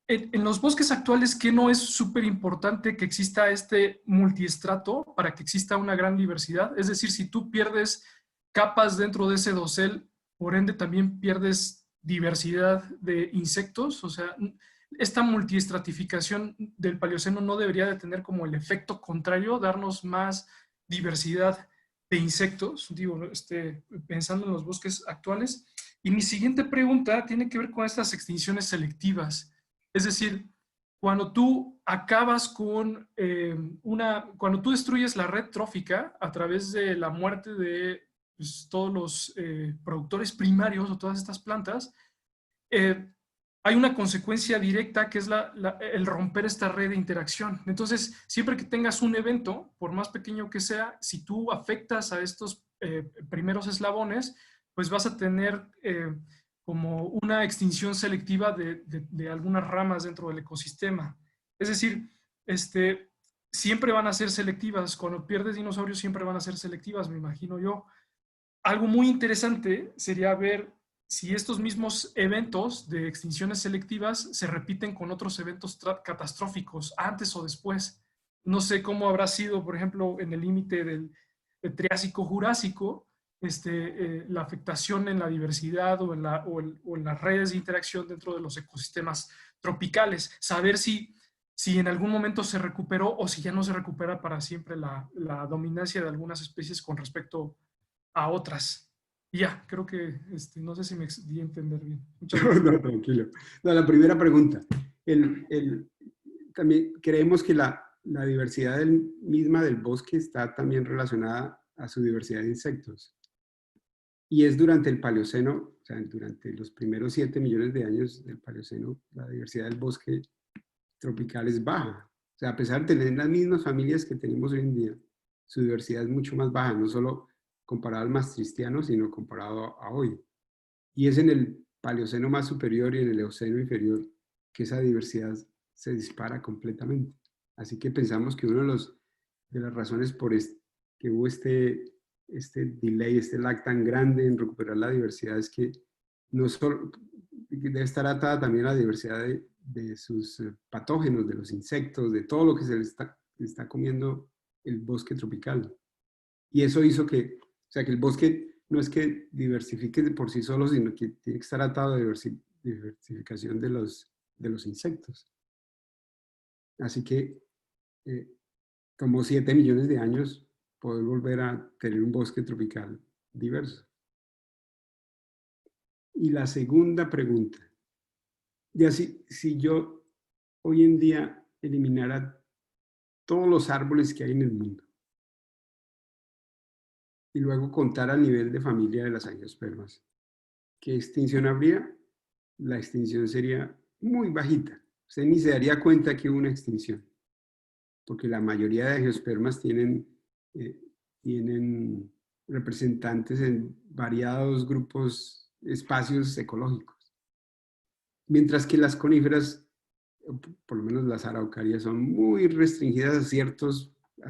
en los bosques actuales, ¿qué no es súper importante que exista este multiestrato para que exista una gran diversidad? Es decir, si tú pierdes capas dentro de ese dosel, por ende también pierdes diversidad de insectos. O sea, esta multiestratificación del Paleoceno no debería de tener como el efecto contrario, darnos más diversidad de insectos, digo, pensando en los bosques actuales. Y mi siguiente pregunta tiene que ver con estas extinciones selectivas. Es decir, cuando tú acabas con cuando tú destruyes la red trófica a través de la muerte de pues, todos los productores primarios o todas estas plantas, hay una consecuencia directa que es el romper esta red de interacción. Entonces, siempre que tengas un evento, por más pequeño que sea, si tú afectas a estos primeros eslabones, pues vas a tener como una extinción selectiva de algunas ramas dentro del ecosistema. Es decir, siempre van a ser selectivas. Cuando pierdes dinosaurios, siempre van a ser selectivas, me imagino yo. Algo muy interesante sería ver si estos mismos eventos de extinciones selectivas se repiten con otros eventos catastróficos antes o después. No sé cómo habrá sido, por ejemplo, en el límite del Triásico-Jurásico, la afectación en la diversidad o en las redes de interacción dentro de los ecosistemas tropicales. Saber si en algún momento se recuperó o si ya no se recupera para siempre la dominancia de algunas especies con respecto a otras. Y ya, creo que no sé si me di a entender bien. Muchas gracias. No, tranquilo. No, la primera pregunta. También creemos que la diversidad misma del bosque está también relacionada a su diversidad de insectos. Y es durante el Paleoceno, o sea, durante los primeros 7 millones de años del Paleoceno, la diversidad del bosque tropical es baja. O sea, a pesar de tener las mismas familias que tenemos hoy en día, su diversidad es mucho más baja, no solo comparado al maastrichtiano, sino comparado a hoy. Y es en el Paleoceno más superior y en el Eoceno inferior que esa diversidad se dispara completamente. Así que pensamos que una de las razones por que hubo este delay, este lag tan grande en recuperar la diversidad es que no solo debe estar atada también a la diversidad de sus patógenos, de los insectos, de todo lo que se le está comiendo el bosque tropical. Y eso hizo que, o sea, que el bosque no es que diversifique por sí solo, sino que tiene que estar atado a diversificación de los insectos. Así que tomó 7 millones de años poder volver a tener un bosque tropical diverso. Y la segunda pregunta, ya si yo hoy en día eliminara todos los árboles que hay en el mundo y luego contar al nivel de familia de las angiospermas, ¿qué extinción habría? La extinción sería muy bajita. Usted ni se daría cuenta que hubo una extinción, porque la mayoría de angiospermas tienen representantes en variados grupos, espacios ecológicos. Mientras que las coníferas, por lo menos las araucarias, son muy restringidas a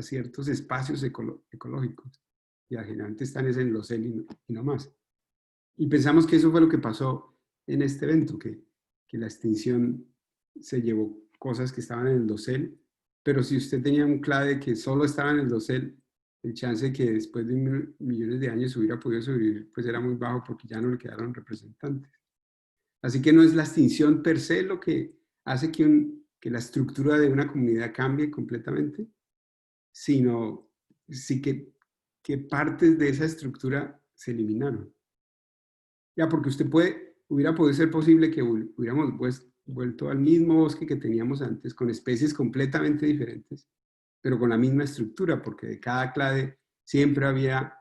ciertos espacios ecológicos. Y generalmente están en los dosel y no más. Y pensamos que eso fue lo que pasó en este evento, que la extinción se llevó cosas que estaban en el dosel, pero si usted tenía un clade que solo estaba en el dosel, el chance de que después de millones de años hubiera podido sobrevivir, pues era muy bajo porque ya no le quedaron representantes. Así que no es la extinción per se lo que hace que la estructura de una comunidad cambie completamente, sino sí que partes de esa estructura se eliminaron. Ya, porque hubiera podido ser posible que hubiéramos vuelto al mismo bosque que teníamos antes, con especies completamente diferentes, pero con la misma estructura, porque de cada clade siempre había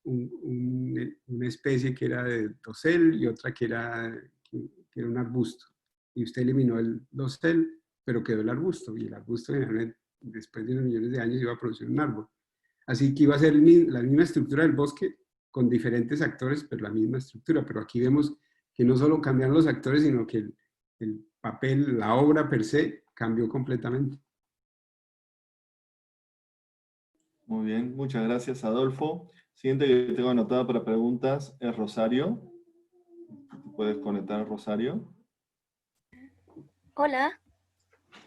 una especie que era de dosel y otra que era un arbusto. Y usted eliminó el dosel, pero quedó el arbusto, y el arbusto generalmente después de unos millones de años iba a producir un árbol. Así que iba a ser la misma estructura del bosque con diferentes actores, pero la misma estructura. Pero aquí vemos que no solo cambiaron los actores, sino que el papel, la obra per se, cambió completamente. Muy bien, muchas gracias, Adolfo. Siguiente que tengo anotada para preguntas es Rosario. ¿Puedes conectar, Rosario? Hola,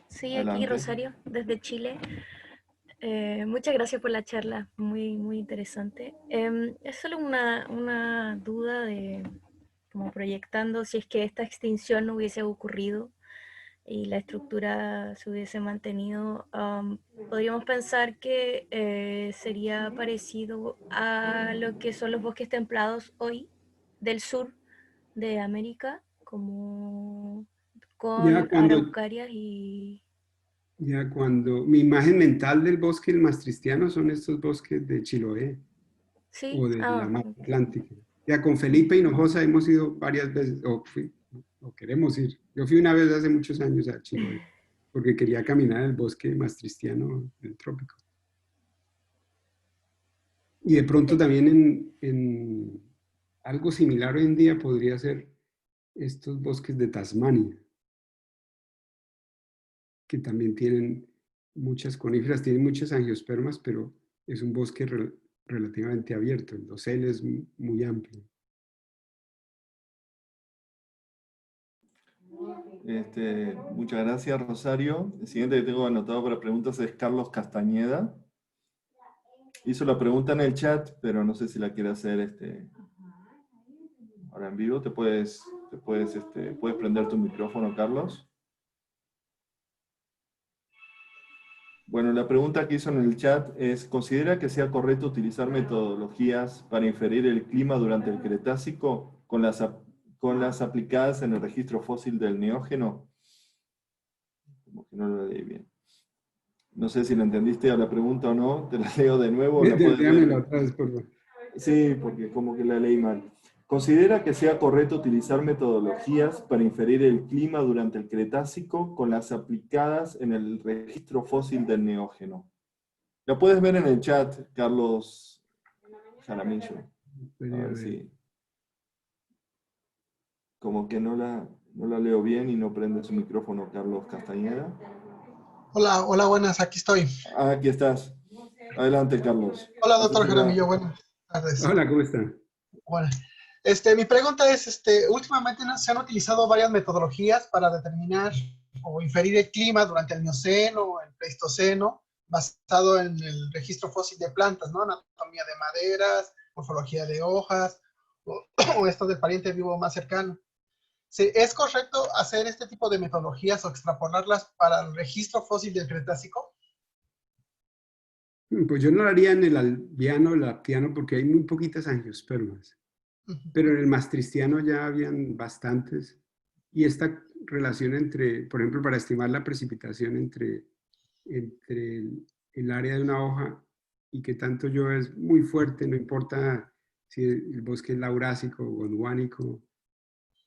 sí, aquí Adelante. Rosario, desde Chile. Muchas gracias por la charla, muy interesante. Es solo una duda de, como proyectando, si es que esta extinción no hubiese ocurrido y la estructura se hubiese mantenido, podríamos pensar que sería parecido a lo que son los bosques templados hoy del sur de América, como Ya con cuando, araucarias y... ya cuando mi imagen mental del bosque el maastrichtiano son estos bosques de Chiloé Sí, o de la mar ok. Atlántica. Ya con Felipe Hinojosa hemos ido varias veces, o queremos ir. Yo fui una vez hace muchos años a Chiloé, porque quería caminar en el bosque maastrichtiano del trópico. Y de pronto también en algo similar hoy en día podría ser estos bosques de Tasmania, que también tienen muchas coníferas, tienen muchas angiospermas, pero es un bosque relativamente abierto. El dosel es muy amplio. Muchas gracias, Rosario. El siguiente que tengo anotado para preguntas es Carlos Castañeda. Hizo la pregunta en el chat, pero no sé si la quiere hacer ahora en vivo. ¿Puedes prender tu micrófono, Carlos? Bueno, la pregunta que hizo en el chat es, ¿considera que sea correcto utilizar metodologías para inferir el clima durante el Cretácico con las aplicadas en el registro fósil del Neógeno? Como que no lo leí bien. No sé si la entendiste a la pregunta o no, te la leo de nuevo, la puedes Déjamela ver. otra vez, por favor. Sí, porque como que la leí mal. ¿Considera que sea correcto utilizar metodologías para inferir el clima durante el Cretácico con las aplicadas en el registro fósil del Neógeno? La puedes ver en el chat, Carlos Jaramillo. A ver si... Como que no la leo bien y no prende su micrófono, Carlos Castañeda. Hola, hola, buenas, aquí estoy. Ah, aquí estás. Adelante, Carlos. Hola, No sé doctor si la... Jaramillo, buenas tardes. Hola, ¿cómo está? Bueno, mi pregunta es, últimamente se han utilizado varias metodologías para determinar o inferir el clima durante el Mioceno o el Pleistoceno, basado en el registro fósil de plantas, ¿no? Anatomía de maderas, morfología de hojas, o esto del pariente vivo más cercano. ¿Es correcto hacer este tipo de metodologías o extrapolarlas para el registro fósil del Cretácico? Pues yo no lo haría en el albiano o el aptiano porque hay muy poquitas angiospermas, pero en el maastrichtiano ya habían bastantes. Y esta relación entre, por ejemplo, para estimar la precipitación entre el área de una hoja y que tanto yo es muy fuerte, no importa si el bosque es laurásico o gondwánico.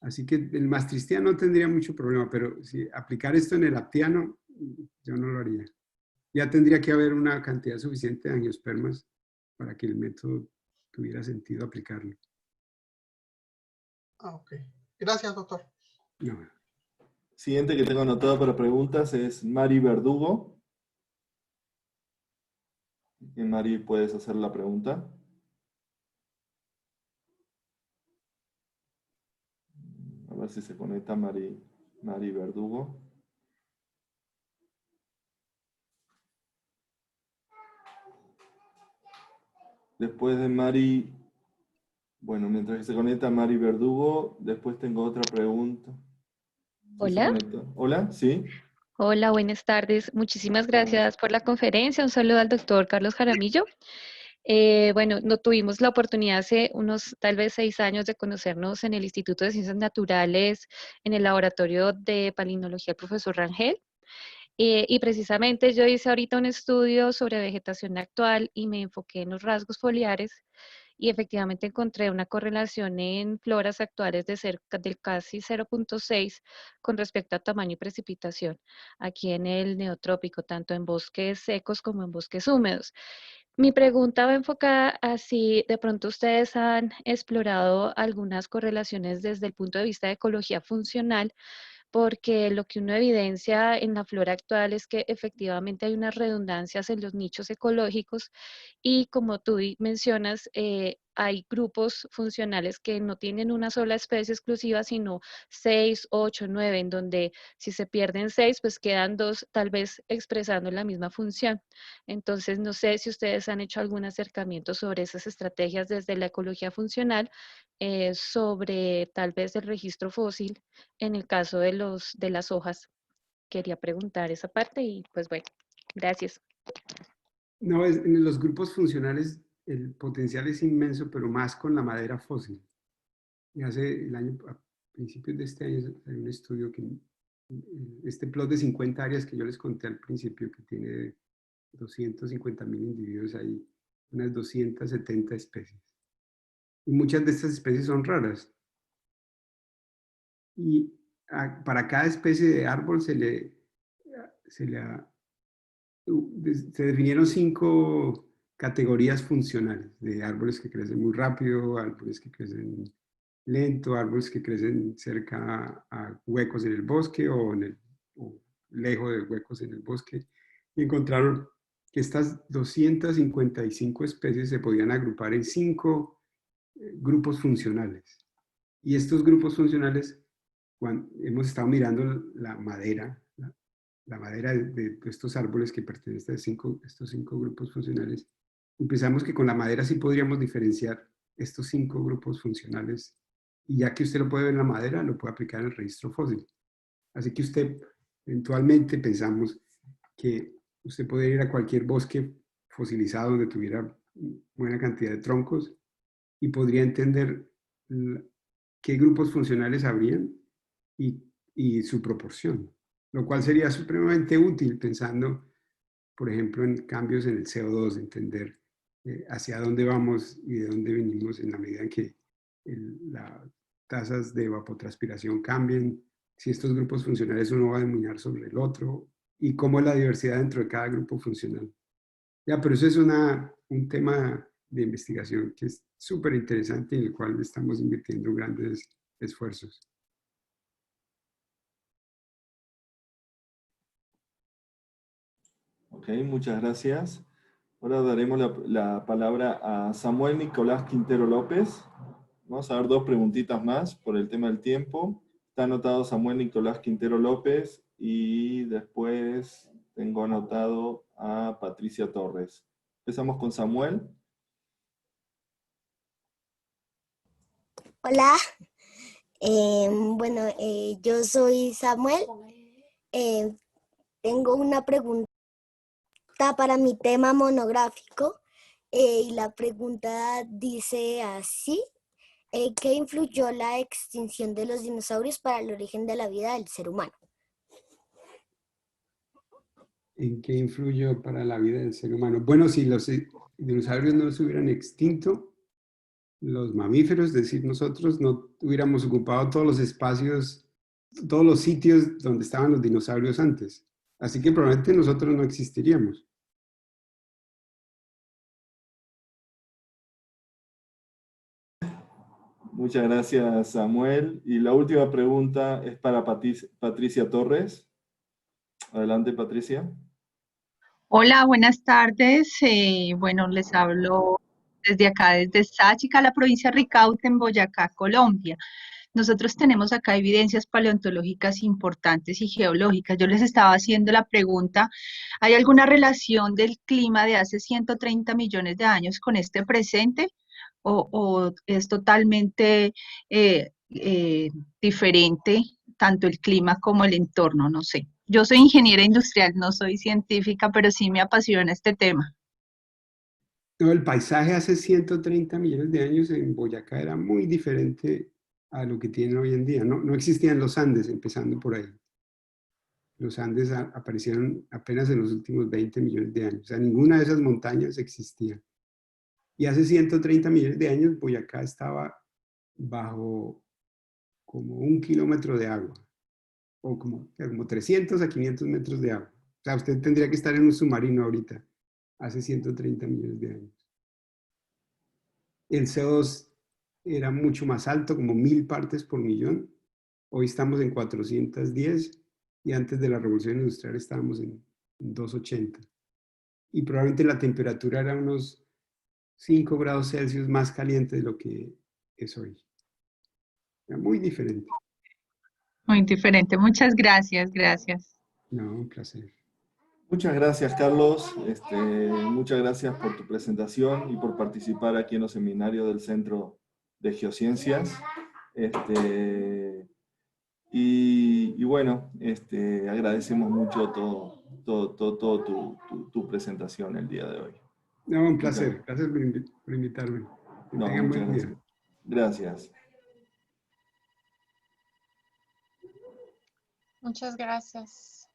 Así que el maastrichtiano no tendría mucho problema, pero si aplicar esto en el aptiano, yo no lo haría. Ya tendría que haber una cantidad suficiente de angiospermas para que el método tuviera sentido aplicarlo. Ah, ok. Gracias, doctor. No. Siguiente que tengo anotado para preguntas es Mari Verdugo. Mari, ¿puedes hacer la pregunta? A ver si se conecta Mari Verdugo. Después de Mari, bueno, mientras que se conecta Mari Verdugo, después tengo otra pregunta. ¿Sí se Hola, conecta? ¿Hola? ¿Sí? hola, buenas tardes. Muchísimas Buenas. gracias por la conferencia. Un saludo al doctor Carlos Jaramillo. Bueno, no tuvimos la oportunidad hace unos tal vez 6 años de conocernos en el Instituto de Ciencias Naturales, en el laboratorio de palinología, el profesor Rangel. Y precisamente yo hice ahorita un estudio sobre vegetación actual y me enfoqué en los rasgos foliares y efectivamente encontré una correlación en floras actuales de cerca del casi 0,6 con respecto a tamaño y precipitación aquí en el neotrópico, tanto en bosques secos como en bosques húmedos. Mi pregunta va enfocada a si de pronto ustedes han explorado algunas correlaciones desde el punto de vista de ecología funcional porque lo que uno evidencia en la flora actual es que efectivamente hay unas redundancias en los nichos ecológicos y como tú mencionas, hay grupos funcionales que no tienen una sola especie exclusiva, sino 6, 8, 9, en donde si se pierden 6, pues quedan 2 tal vez expresando la misma función. Entonces, no sé si ustedes han hecho algún acercamiento sobre esas estrategias desde la ecología funcional, sobre tal vez el registro fósil en el caso de las hojas. Quería preguntar esa parte y pues bueno, gracias. No, en los grupos funcionales el potencial es inmenso, pero más con la madera fósil. Y hace a principios de este año, hay un estudio que este plot de 50 áreas que yo les conté al principio, que tiene 250.000 individuos, hay unas 270 especies. Y muchas de estas especies son raras. Y para cada especie de árbol se definieron 5 categorías funcionales de árboles que crecen muy rápido, árboles que crecen lento, árboles que crecen cerca a huecos en el bosque o lejos de huecos en el bosque. Y encontraron que estas 255 especies se podían agrupar en 5 grupos funcionales. Y estos grupos funcionales, cuando hemos estado mirando la madera, la madera de estos árboles que pertenecen a estos 5 grupos funcionales, pensamos que con la madera sí podríamos diferenciar estos 5 grupos funcionales, y ya que usted lo puede ver en la madera, lo puede aplicar en el registro fósil. Así que usted, eventualmente, pensamos que usted puede ir a cualquier bosque fosilizado donde tuviera buena cantidad de troncos y podría entender qué grupos funcionales habrían y su proporción, lo cual sería supremamente útil pensando, por ejemplo, en cambios en el CO2, entender hacia dónde vamos y de dónde venimos en la medida en que las tasas de evapotranspiración cambien, si estos grupos funcionales uno va a dominar sobre el otro y cómo es la diversidad dentro de cada grupo funcional. Ya, pero eso es un tema de investigación que es súper interesante y en el cual estamos invirtiendo grandes esfuerzos. Ok, muchas gracias. Ahora daremos la palabra a Samuel Nicolás Quintero López. Vamos a dar 2 preguntitas más por el tema del tiempo. Está anotado Samuel Nicolás Quintero López y después tengo anotado a Patricia Torres. Empezamos con Samuel. Hola, yo soy Samuel. Tengo una pregunta para mi tema monográfico y la pregunta dice así: ¿qué influyó la extinción de los dinosaurios para el origen de la vida del ser humano? ¿En qué influyó para la vida del ser humano? Bueno, si los dinosaurios no se hubieran extinto, los mamíferos, es decir, nosotros no hubiéramos ocupado todos los espacios, todos los sitios donde estaban los dinosaurios antes. Así que probablemente nosotros no existiríamos. Muchas gracias, Samuel. Y la última pregunta es para Patricia Torres. Adelante, Patricia. Hola, buenas tardes. Bueno, les hablo desde acá, desde Sáchica, la provincia de Ricaute, en Boyacá, Colombia. Nosotros tenemos acá evidencias paleontológicas importantes y geológicas. Yo les estaba haciendo la pregunta, ¿hay alguna relación del clima de hace 130 millones de años con este presente? ¿O es totalmente diferente tanto el clima como el entorno? No sé. Yo soy ingeniera industrial, no soy científica, pero sí me apasiona este tema. No, el paisaje hace 130 millones de años en Boyacá era muy diferente a lo que tienen hoy en día. No existían los Andes, empezando por ahí. Los Andes aparecieron apenas en los últimos 20 millones de años. O sea, ninguna de esas montañas existía. Y hace 130 millones de años Boyacá estaba bajo como 1 kilómetro de agua, o como 300 a 500 metros de agua. O sea, usted tendría que estar en un submarino ahorita, hace 130 millones de años. El CO2 era mucho más alto, como 1000 partes por millón, Hoy estamos en 410 y antes de la revolución industrial estábamos en 280. Y probablemente la temperatura era unos 5 grados Celsius más caliente de lo que es hoy. Era muy diferente. Muy diferente. Muchas gracias, gracias. No, un placer. Muchas gracias, Carlos. Muchas gracias por tu presentación y por participar aquí en los seminarios del Centro de Geociencias. Y bueno, agradecemos mucho todo tu presentación el día de hoy. No, un placer. Gracias por invitarme. Que No, tengan muchas buen día. gracias. Gracias. Muchas gracias.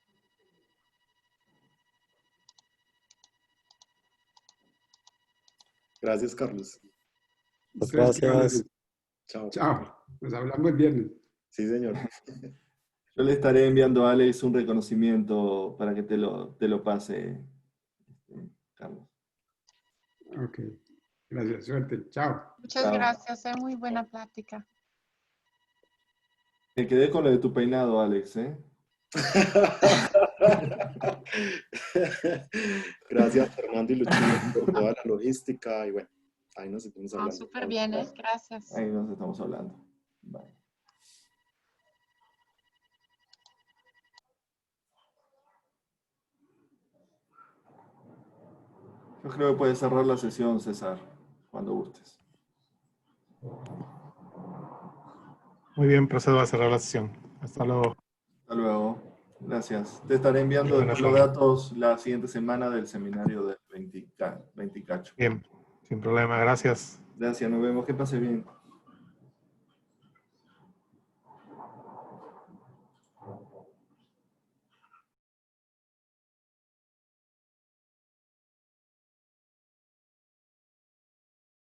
Gracias, Carlos. Ustedes que van a Gracias. hacer. Chao. Chao. Nos hablamos el viernes. Sí, señor. Yo le estaré enviando a Alex un reconocimiento para que te lo pase, Carlos. Ok. Gracias. Suerte. Chao. Muchas Chao. gracias. Muy buena plática. Me quedé con lo de tu peinado, Alex, ¿eh? Gracias, Fernando y Luchino, por toda la logística. Y bueno, ahí nos estamos Oh, hablando. súper bien, gracias. Ahí nos estamos hablando. Bye. Yo creo que puedes cerrar la sesión, César, cuando gustes. Muy bien, procedo a cerrar la sesión. Hasta luego. Hasta luego. Gracias. Te estaré enviando Buenas los noches. datos la siguiente semana del seminario del 20 cacho. Bien, sin problema, gracias. Gracias, nos vemos. Que pase bien.